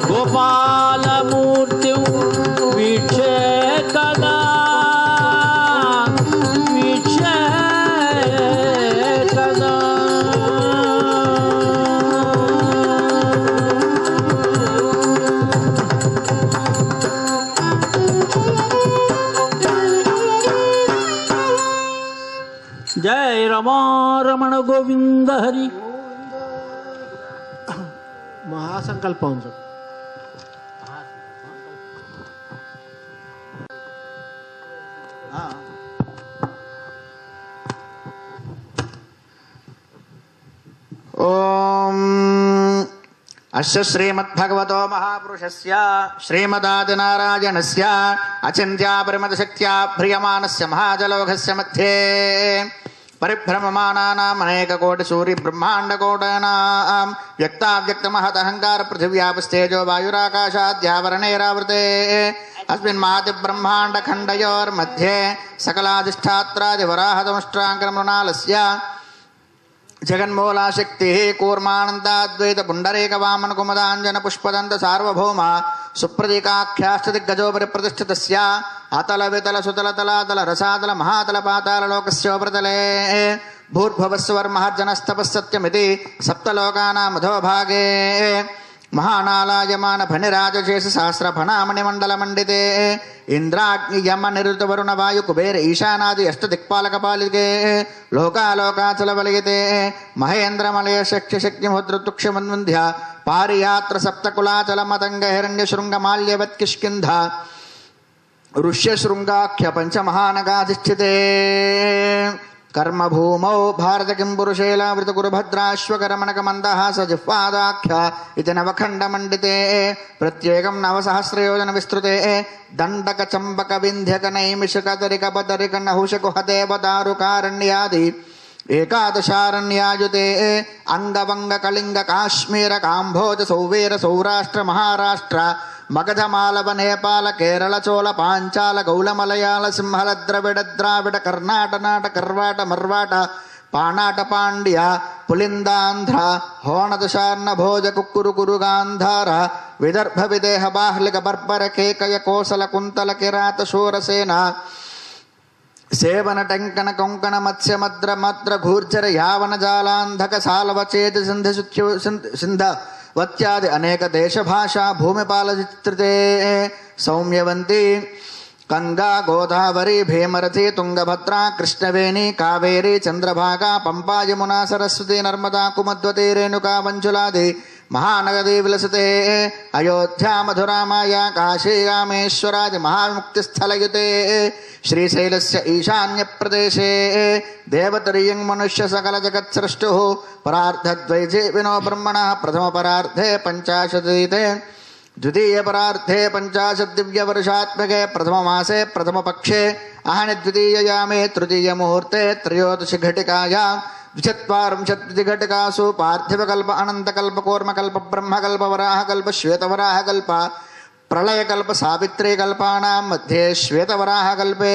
गोपालमूर्तिं वीक्षेकदा वीक्षेकदा రమారమణ గోవింద హరి. మహాసంకల్పం చెప్పు. ఓం అస్య శ్రీమద్భగవతో మహాపురుషస్య శ్రీమదాదినారాయణస్య అచింత్యాపరిమతశక్త్యా భ్రియమానస్య మహాజలౌఘస్య మధ్యే పరిభ్రమమానానాం అనేకకోటి సూర్యబ్రహ్మాండకోటానాం వ్యక్తావ్యక్తమహదహంకార పృథివ్యాపస్తేజో వాయురాకాశాద్యావరణైరావృతే అస్మిన్ మహాతిబ్రహ్మాండఖండయోర్मध्ये सकलाधिष्ठात्रादिवराहदंष्ट्राङ्करमृणालस्य जगन्मूलाशक्ति कूर्मानन्दाद्वैत पुण्डरीक वामन कुमदाञ्जन पुष्पदन्त सार्वभौम सुप्रतीकाख्याष्टदिग्गजोपरि प्रतिष्ठितस्य अतल वितल सुतल तलातल रसातल महातल पाताल लोकस्योपरितले भूर्भुवस्वर्महर्जनस्तपस्सत्यमिति सप्तलोकानां मधोभागे महानालायमान फणिराजशेष सहस्र फणामणिमंडल मंडिते इंद्राग्नि यम निरुत वरुण वायु कुबेर ईशानादि अष्ट दिक्पालक पालिके लोकालोकाचल वलयते महेंद्र मलय शक्ति शक्ति मुद्र तुक्ष मन्वंध्य पारियात्र सप्तकुलाचल मतंग हिरण्य शृंग माल्यवत् किष्किंध ऋष्य शृंगाख्य पंच महानगाधिष्ठिते कर्मभूमौ भारत किं पुरुषेलावृत गुरुभद्राश्वकरमणक मंदहास जिह्वादाख्य इति नवखण्डमण्डिते प्रत्येकं नवसहस्रयोजन विस्तृते दण्डक चम्बक विन्ध्यक नैमिषक दरिक बदरिक नहुषकुहदेव दारुकारण्यादि एकादशारण्यायुते अंगवंग कलिंग काश्मीर काम्भोज सौवीर सौराष्ट्र महाराष्ट्र मगध मालव नेपाल केरल चोल पांचाल गौल मलयाल सिंहल द्रविड़ द्राविड़ कर्नाट नाट कर्वाट मर्वाट पाणाट पांड्य पुलिंदांध्र होणदशार्ण भोज कुक्कुरु कुरु गांधार विदर्भ विदेह बाह्लिक बर्बर केकय कोसल कुंतल किरात शूरसेना सेवन टंकन कोंकण मत्स्य मद्र मद्र घूर्जर यावन जालांधक सालव चेत सिंध सिंध वत्यादि अनेक देश भाषा भूमिपाल चित्रते सौम्यवंती गंगा गोदावरी भीमरथी तुंगभद्रा कृष्णवेणी कावेरी चंद्रभागा पंपा यमुना सरस्वती नर्मदा कुमद्वती रेणुका मंजुलादि महानगरी विलसते अयोध्या मधुरा माया काशी रामेश्वरादि महामुक्तिस्थलयुते श्रीशैलस्य ईशान्य प्रदेशे देवतरीयं मनुष्य सकल जगत्सृष्टुः परार्धद्वैजे विनो ब्रह्मणः प्रथम परार्धे पंचाशदीते द्वितीय परार्धे पंचाशत् दिव्यवर्षात्मके प्रथम मासे प्रथम पक्षे अहनि द्वितीययामे तृतीय मुहूर्ते त्रयोदशि घटिकायां द्विचत्वारिंशत् घटिकासु पार्थिवकल्प अनन्तकल्प कूर्मकल्प ब्रह्मकल्प वराहकल्प श्वेतवराहकल्प प्रलयकल्प सावित्रीकल्पानां मध्ये श्वेतवराहकल्पे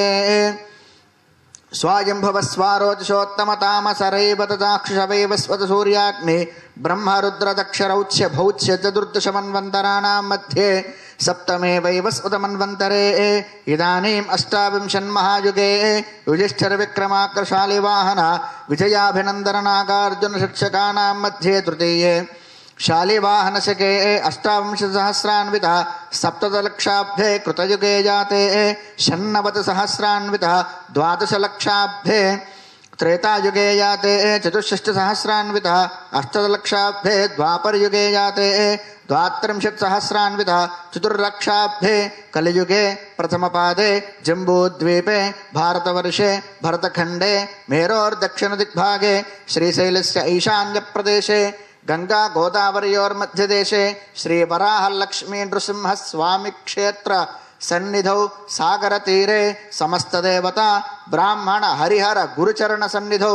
स्वायंभव स्वारोचषोत्तमतामसरैव तदाक्षुषवैव स्वत सूर्याग्नि ब्रह्मरुद्र दक्षरौच्य भौच्य चतुर्दशमन्वन्तराणां मध्ये सप्तमे वैवस्वतमन्वन्तरे इदानीम् अष्टाविंशन्महायुगे युधिष्ठिर विक्रमार्कशालिवाहन विजयाभिनन्दन नागार्जुन शिक्षकानां मध्ये तृतीये शालिवाहनशके अष्टाविंशतिसहस्रान्वित सप्तदशलक्षाब्धे कृतयुगे जाते षण्णवतिसहस्रान्वित द्वादशलक्षाब्धे त्रेतायुगे जाते चतुष्षष्टिसहस्रान्वित अष्टदशलक्षाब्धे द्वापरयुगे जाते द्वात्रिंशत्सहस्रान्वित चतुर्लक्षाब्धे कलियुगे प्रथमपादे जम्बूद्वीपे भारतवर्षे भरतखण्डे मेरोर्दक्षिणदिग्भागे श्रीशैलस्य ईशान्यप्रदेशे गंगा गोदावरयोर्मध्यदेशे श्रीवराहलक्ष्मी नृसिंह स्वामी क्षेत्र सन्निधौ सागर तीरे समस्त देवता ब्राह्मण हरिहर गुरुचरण सन्निधौ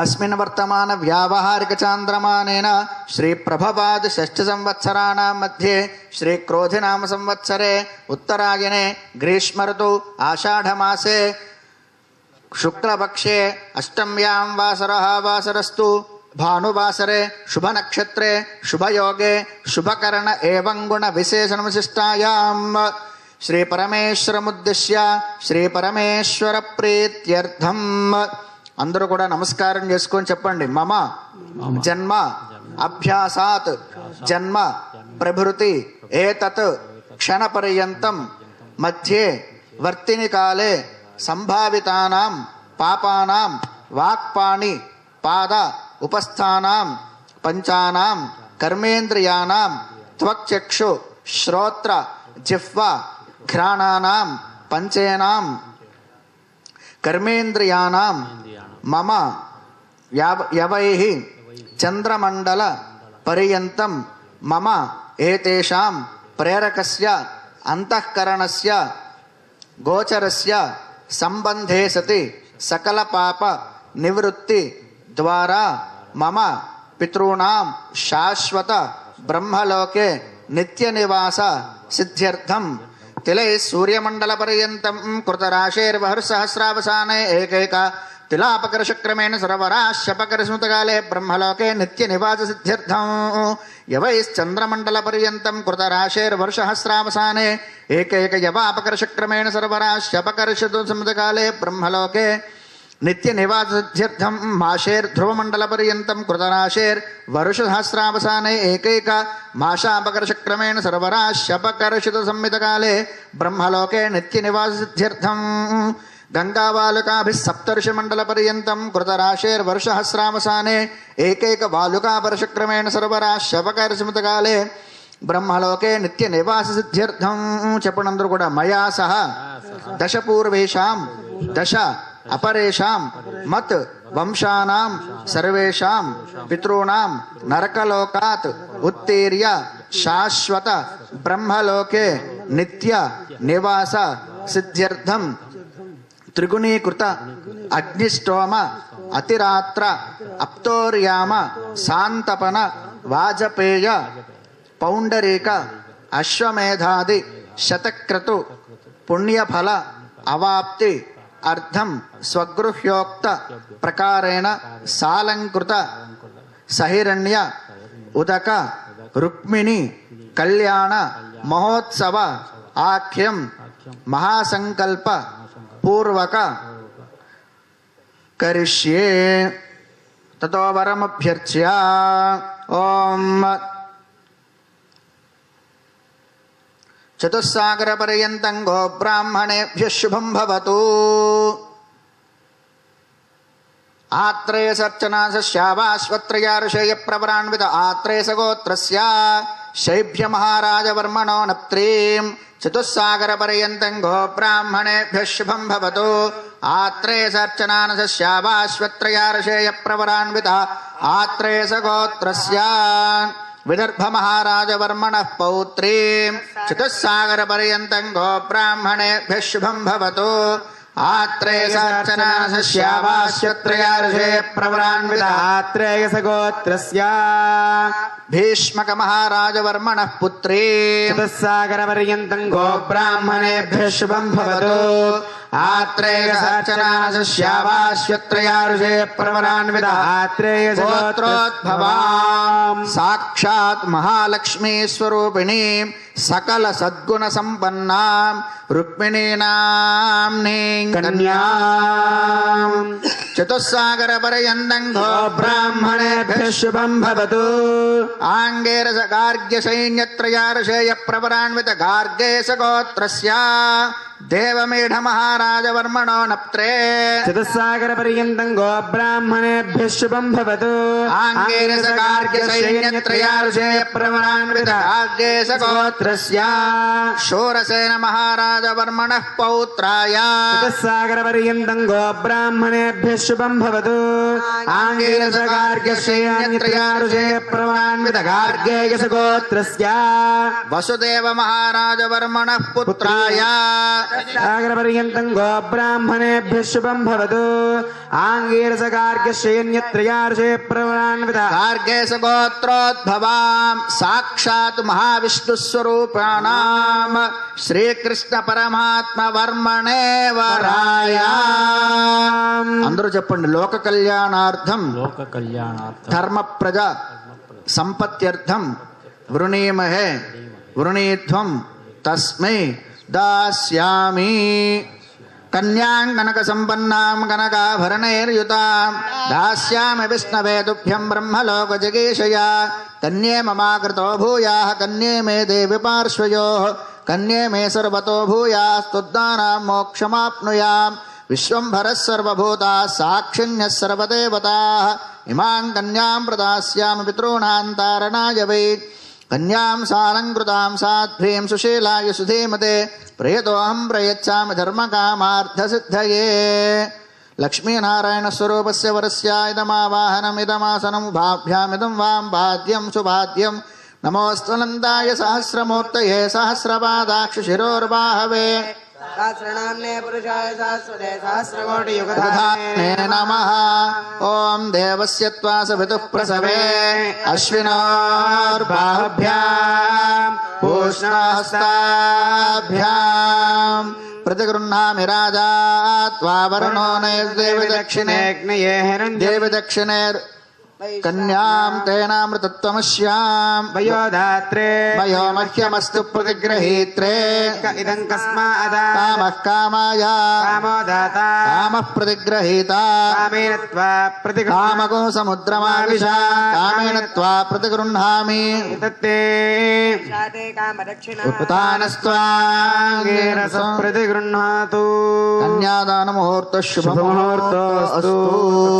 अस्मिन् वर्तमान व्यावहारिक चान्द्रमानेन श्री प्रभवाद षष्ठ संवत्सराणां मध्ये श्री क्रोधिनाम संवत्सरे उत्तरायणे ग्रीष्म ऋतौ आषाढ़ मासे शुक्लपक्षे अष्टम्यां वासरः वासरस्तु भानुवासरे शुभ नक्षत्रे शुभ योगे शुभकरण एवं गुण विशेषण विशिष्टायां श्री परमेश्वरमुद्दिश्य श्री परमेश्वर प्रीत्यर्थम अंदरू कूडा नमस्कारं चेसुकोनि चेप्पंడి मम जन्म अभ्यासात् जन्म प्रभृति एतत् क्षणपर्यन्तं मध्ये वर्तिनि काले संभावितानां पापानां వాక్పాణి పాద ఉపస్థానాం పంచానాం కర్మేంద్రియాణం త్వక్చక్షు శ్రోత్ర జిహ్వ ఘ్రాణానాం పంచేనాం కర్మేంద్రియాణం మమ యవైః చంద్రమండల పర్యంతం మమ ఏతేషాం ప్రేరకస్య అంతఃకరణస్య గోచరస్య సంబంధే సతి సకల పాప నివృత్తి ద్వారా మమ పితॄణాం శాశ్వత బ్రహ్మలోకే నిత్య నివాస సిద్ధ్యర్థం తిలై సూర్యమండల పర్యంతం కృతరాశేర్వహర్సహస్రావసానే ఏకైక తిలాపకర్షక్రమేణ సర్వరాశ్యపకర్స్మృతకాలే బ్రహ్మలోకే నిత్య నివాస సిద్ధ్యర్థం యవైశ్చంద్రమండల పర్యంతం కృతరాశేర్వర్షహస్రావసానే ఏకైక యవాపకర్షక్రమేణ సర్వరాశ్యపకర్షతు స్మృతకాలే బ్రహ్మలోకే నిత్య నివాస సిద్ధ్యర్థం మాషేర్ధ్రువమండల పర్యంతం కృతరాశేర్వరుషసహస్రావసానే ఏకైక మాషాపకర్షక్రమేణ సర్వరాశ్యపకర్షిత సంమితకాలే బ్రహ్మలోకే నిత్య నివాస సిద్ధ్యర్థం గంగావాలుకాభిः సప్తర్షిమండల పర్యంతం కృతరాశేర్వర్షహస్రావసానే ఏకైక వాలుకాపర్షక్రమేణ సర్వరాశ్యపకర్షితకాలే బ్రహ్మలోకే నిత్య నివాస సిద్ధ్యర్థం చెప్పనందరూ కూడా మయా సహ దశ పూర్వేషాం దశ అపరేషాం మత్ వంశానాం సర్వేషాం పితॄణాం నరకలోకాత్ ఉత్తీర్య శాశ్వత బ్రహ్మలోకే నిత్య నివాస సిద్ధ్యర్థం త్రిగుణీకృత అగ్నిష్టోమ అతిరాత్ర అప్తోర్యామ శాంతపన వాజపేయ పౌండరీక అశ్వమేధాది శతక్రతు పుణ్యఫల అవాప్తి అర్థం స్వగృహ్యోక్త ప్రకారేణ సాలంకృత సహిరణ్య ఉదక రుక్మిణి కళ్యాణ మహోత్సవ ఆఖ్యం మహాసంకల్ప పూర్వక కరిష్యే తతో వరమభ్యర్చ్య ఓం చతుస్సాగర పర్యంతం గో బ్రాహ్మణేభ్యః శుభం భవతు ఆత్రేయసర్చనాశ్యావాశ్వత్రయారుషేయ ప్రవరాన్విత ఆత్రేయసగోత్రస్య శైభ్య మహారాజవర్మణో నప్త్రీం చతుస్సాగర పర్యంతం గో బ్రాహ్మణేభ్యః శుభం భవతు ఆత్రేయసర్చనాశ్యావాశ్వత్రయారుషేయ ప్రవరాన్విత ఆత్రేయసగోత్రస్య విదర్భ మహారాజవర్మణః పౌత్రీం చతుస్సాగర పర్యంతం గో బ్రాహ్మణేభ్యః శుభం భవతు ఆత్రేయసర్చనాశ్యావాశ్వత్రయారుషే ప్రవరాన్విత ఆత్రేయసగోత్రస్య భీష్మక మహారాజవర్మణః పుత్రీ చతుస్సాగర పర్యంతం గో బ్రాహ్మణేభ్యః శుభం భవతు ఆత్రేయసర్చనాశ్యావాశ్వత్రయారుషే ప్రవరాన్విత ఆత్రేయసగోత్రోద్భవాం సాక్షాత్ మహాలక్ష్మీ స్వరూపిణీ సకల సద్గుణ సంపన్నాం రుక్మిణీనాంనీ కన్యాం చతుస్సాగర పర్యంతం గో బ్రాహ్మణేభ్యః శుభం భవతు ఆంగేరస గార్గ్య సైన్యత్రయారుషేయ ప్రవరాన్విత గార్గేశ గోత్రస్య దేవమేఢ మహారాజవర్మణో నప్త్రే చతుస్సాగర పర్యంతం గో బ్రాహ్మణేభ్యః శుభం భవతు ఆంగేరస గార్గ్య సైన్యత్రయారుషేయ ప్రవరాన్విత గార్గేశ గోత్రస్య శూరసేన మహారాజవర్మణః పౌత్రాయ చతుస్సాగర పర్యంతం గో బ్రాహ్మణేభ్యః శుభం భవతు ఆంగేరస గార్గ్య సైన్యత్రయారుషేయ ప్రవరాన్విత గార్గేయస గోత్రస్య వసుదేవ మహారాజవర్మణః పుత్రాయ సాగర పర్యంతం గో బ్రాహ్మణేభ్యః శుభం భవతు ఆంగేరస గార్గ్య సైన్యత్రయారుషే ప్రవరాన్విత గార్గేశ గోత్రోద్భవాం సాక్షాత్ మహావిష్ణుస్వరూపాణాం శ్రీకృష్ణ పరమాత్మ వర్మణే వరాయ అందరూ చెప్పండి లోక కళ్యాణార్థం లోక కళ్యాణార్థం ధర్మ ప్రజ సంపత్యర్థం వృణీమహే వృణీధ్వం తస్మై దాస్యామి కన్యాం కనక సంపన్నాం కనకాభరణైర్యుతాం దాస్యామి విష్ణవే తుభ్యం బ్రహ్మలోక జగేశయా కన్యే మమాకృతో భూయాః కన్యే మే దేవి పార్శ్వయోః కన్యే మే సర్వతో భూయాస్తుద్దానాం మోక్షమాప్నుయాం విశ్వంభరः సర్వభూతాः సాక్షిణ్యः సర్వదేవతాः ఇమాం కన్యాం ప్రదాస్యామి పితॄణాం తారణాయ వై కన్యాం సాలంకృతాం సాధ్వీం సుశీలాయ సుధీమతే ప్రయతోహం ప్రయచ్చామి ధర్మకామార్థసిద్ధయే. లక్ష్మీనారాయణస్వరూపస్య వరస్య ఇదమావాహనమిదమాసనం భాభ్యామిదం వాం బాధ్యం సుబాధ్యం నమోऽस्तुनन्दाय सहस्रमूर्तये सहस्रपादाक्षशिरोर्बाहवे सहस्रनाम्ने पुरुषाय सहस्रते सहस्रकोटियुगधाम्ने नमः. ॐ देवस्य त्वा सवितुः प्रसवे अश्विनोर्बाहुभ्याम् पूष्णास्ताभ्याम् प्रतिगृह्णामि राजा त्वा वरुणो नैर्देवि दक्षिणे देवि दक्षिणे कन्यां तेनामृतत्वमस्याम् वयोधात्रे वयो मह्यमस्तु प्रतिगृहीत्रे इदं कस्मादा कामः कामाय कामो दाता कामः प्रतिगृहीता कामेन त्वा कामको समुद्रमाविशा कामेन त्वा प्रतिगृह्णामि तत्ते शाते कामदक्षिणा उत्तानस्त्वाङ्गेन प्रतिगृह्णातु. कन्यादानमुहूर्तः शुभमुहूर्तोऽस्तु.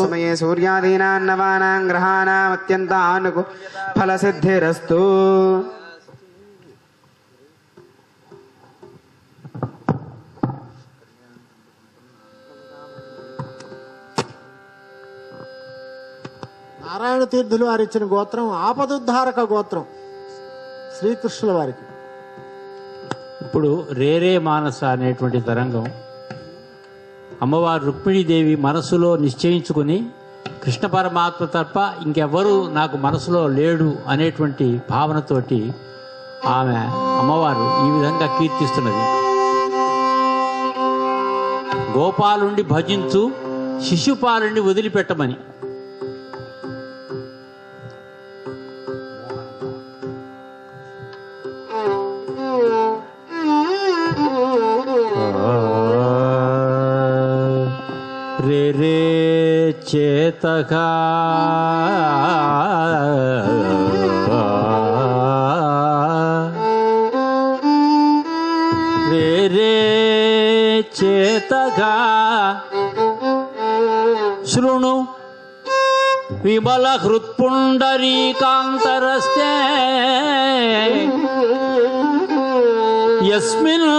समये सूर्यादीनां नवानां ग्रहाणाम् अत्यन्तानुकूल फलसिद्धिरस्तु. నారాయణ తీర్థులు వారు ఇచ్చిన గోత్రం ఆపదుద్ధారక గోత్రం శ్రీకృష్ణుల వారికి. ఇప్పుడు రేరే మానస అనేటువంటి తరంగం అమ్మవారు రుక్మిణీదేవి మనసులో నిశ్చయించుకుని కృష్ణ పరమాత్మ తప్ప ఇంకెవ్వరూ నాకు మనసులో లేడు అనేటువంటి భావనతోటి ఆమె అమ్మవారు ఈ విధంగా కీర్తిస్తున్నది. గోపాలుండి భజించు శిశుపాలుండి వదిలిపెట్టమని. రే రే చేతగా రే రే చేతగా శృణు విమల హృత్పుండరీకాంతరస్తే యస్మిన్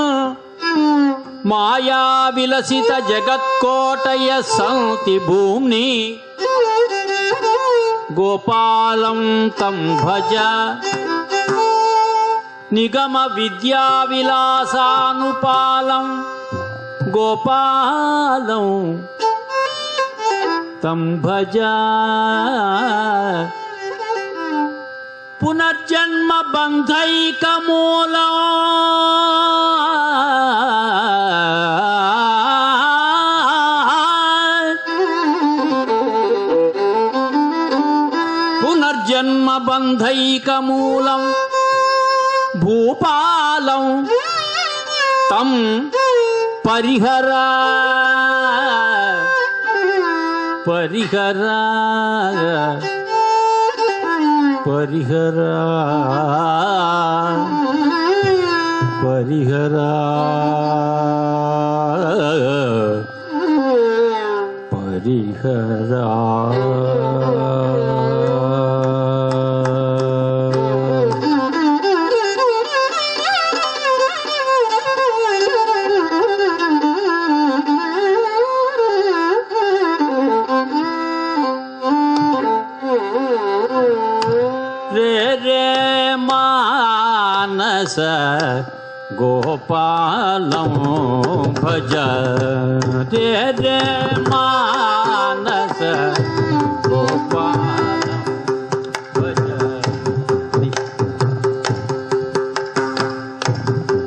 మాయా విలసిత జగత్కోటయ సంతి భూమ్ని గోపాలం తం భజ నిగమ విద్యా విలాసానుపాలం గోపాలం తం భజ పునర్జన్మ బంధైక మూలం పునర్జన్మ బంధైక మూలం భూపాలం తం పరిహర పరిహర పరిహర పరిహర పరిహర. రే రే మానస గోపాలం భజ రే రే మానస గోపాలం భజ.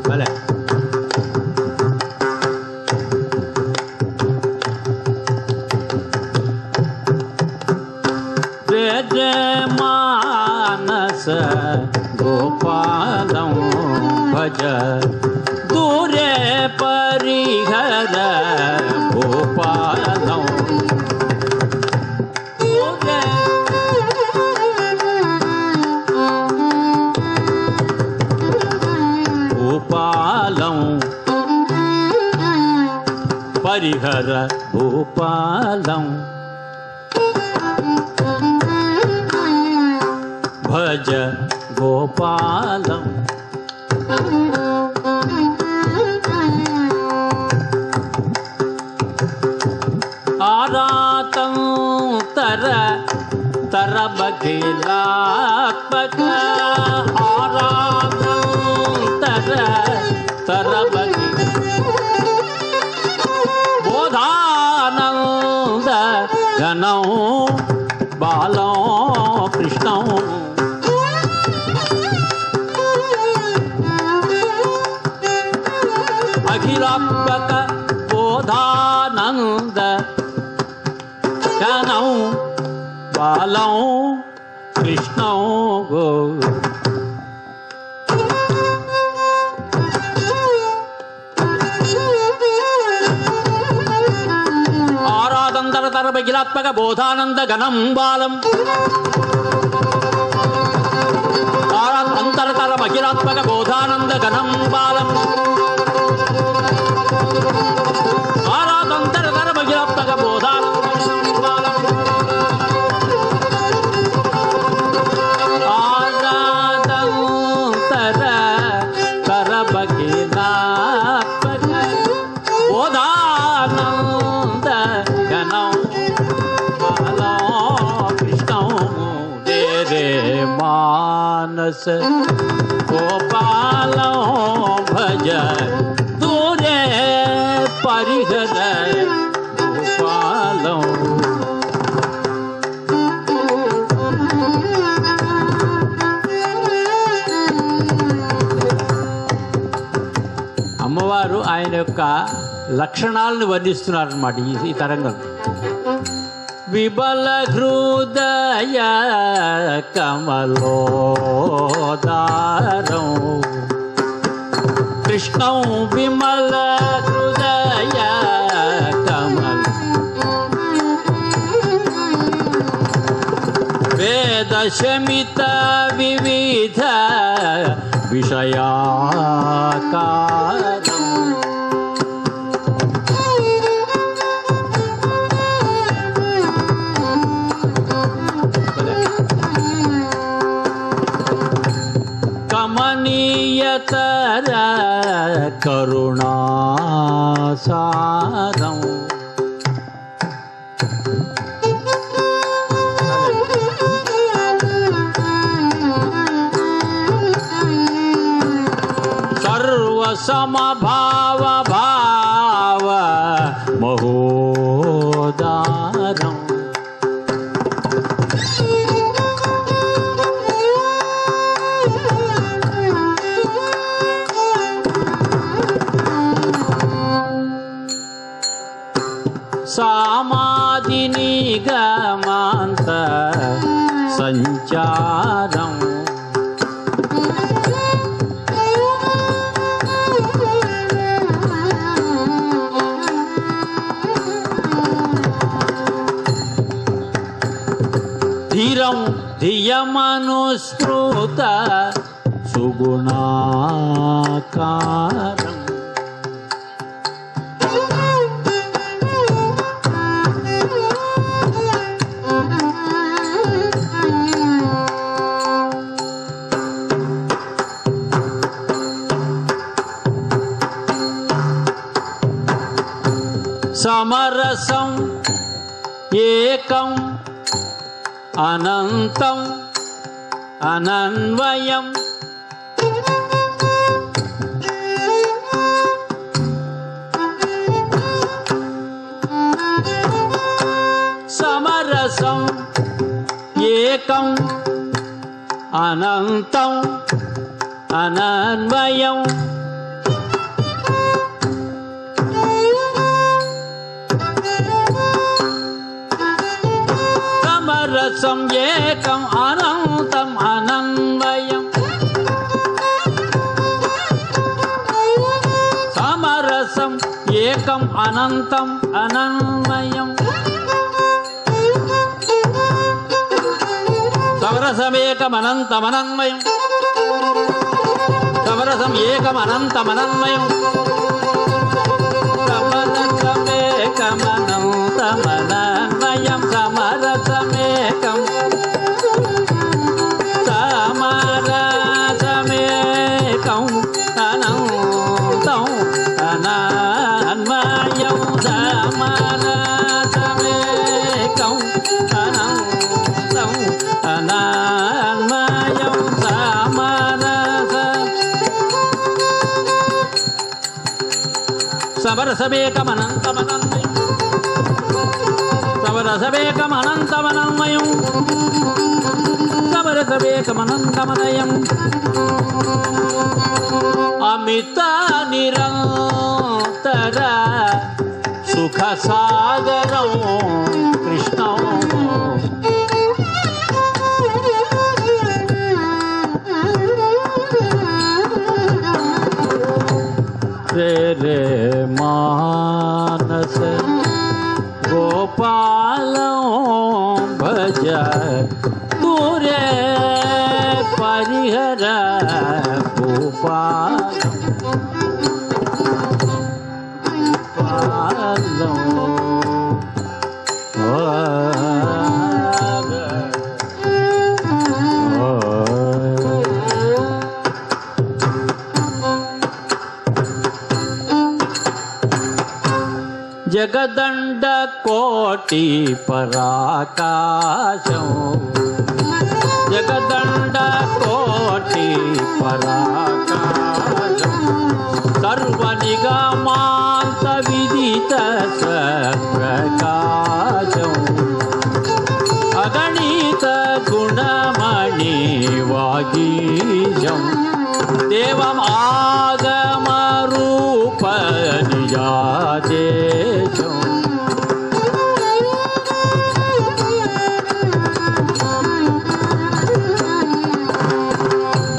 భలే రే రే మానస గోపాలం భజ దూరే పరిహర గోపాలం దూరే గోపాలం పరిహర భూపాలం భజ గోపాలం ఆరాతం తర తర బఖిలాత్మక ఆరాతం తర తర బఖి బోధానంద గణం బాలం కృష్ణం అఖిలాత్మక బోధానంద గణం బాలం కృష్ణం గో ఆరాధంతర తర బగిలాత్మక బోధానంద గణం బాలం ఆరాధంతర తర బగిలాత్మక బోధానంద గణం బాలం ఆరాధంతర తర బగిలాత్మక బోధానంద గణం బాలం ఆరాధంతర తర బగిలాత్మక బోధానంద గణం బాలం కృష్ణం రే మానస గోపాలం భజ దూరే పరిహర గోపాలం అమ్మవారు ఆయన యొక్క లక్షణాలను వర్ణిస్తున్నారన్నమాట ఈ తరంగం. విబల హృదయ కమలోదారం కృష్ణం విమల హృదయ కమల వేద శమిత వివిధ విషయాకారం కమనీయతర కరుణాసారం సర్వసమభావ భావ మహోదారం సామాధిని గమాంత సంచారం ధీరం ధియమనుస్మృత సుగుణాకారం సమరసం ఏకం అనంతం అనన్వయం సమరసం ఏకం అనంతం అనన్వయం సమరసం ఏకం అనంతం అనన్వయం సమరసం ఏకం అనంతం అనన్వయం సమరసమేకమనంతమనన్వయం సమరసం ఏకమనంతమనన్వయం సమరసమే సమన్వయం సమరసమేకం సమరసమేకం అనంతం అనాన్వయం సమరసమేకం అనంతం అనాన్వయం సమరసమేకమనంతమనంతమయం సమరసమేకమనంతమనంతమయం సమరసమేకమనంతమనయం అమిత నిరంతర సుఖ సాగరం కృష్ణం రే రే మానస గోపాలం భజ దూరే పరిహర గోపాలం జగదండ కోటి పరాకాశం జగదండ కోటి పరాకాశం సర్వనిగమాంత విదిత సత్ప్రకాశం అగణిత గుణమణి వాగీశం దేవం ఆగమ రూప నిజాదేశం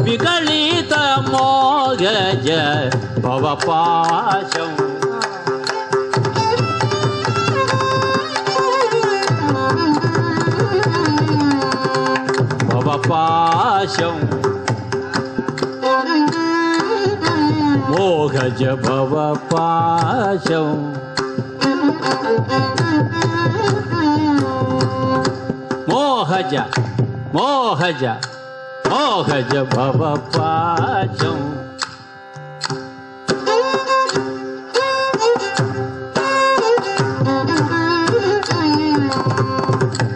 విగళిత మోగజ భవపాశం భవపాశం మోగజ భవపాశం మోహజ మోహజ మోహజ భవపాశం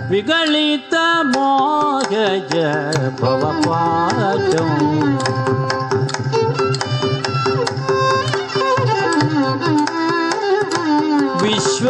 విగళిత మోహజ భవపాశం విశ్వ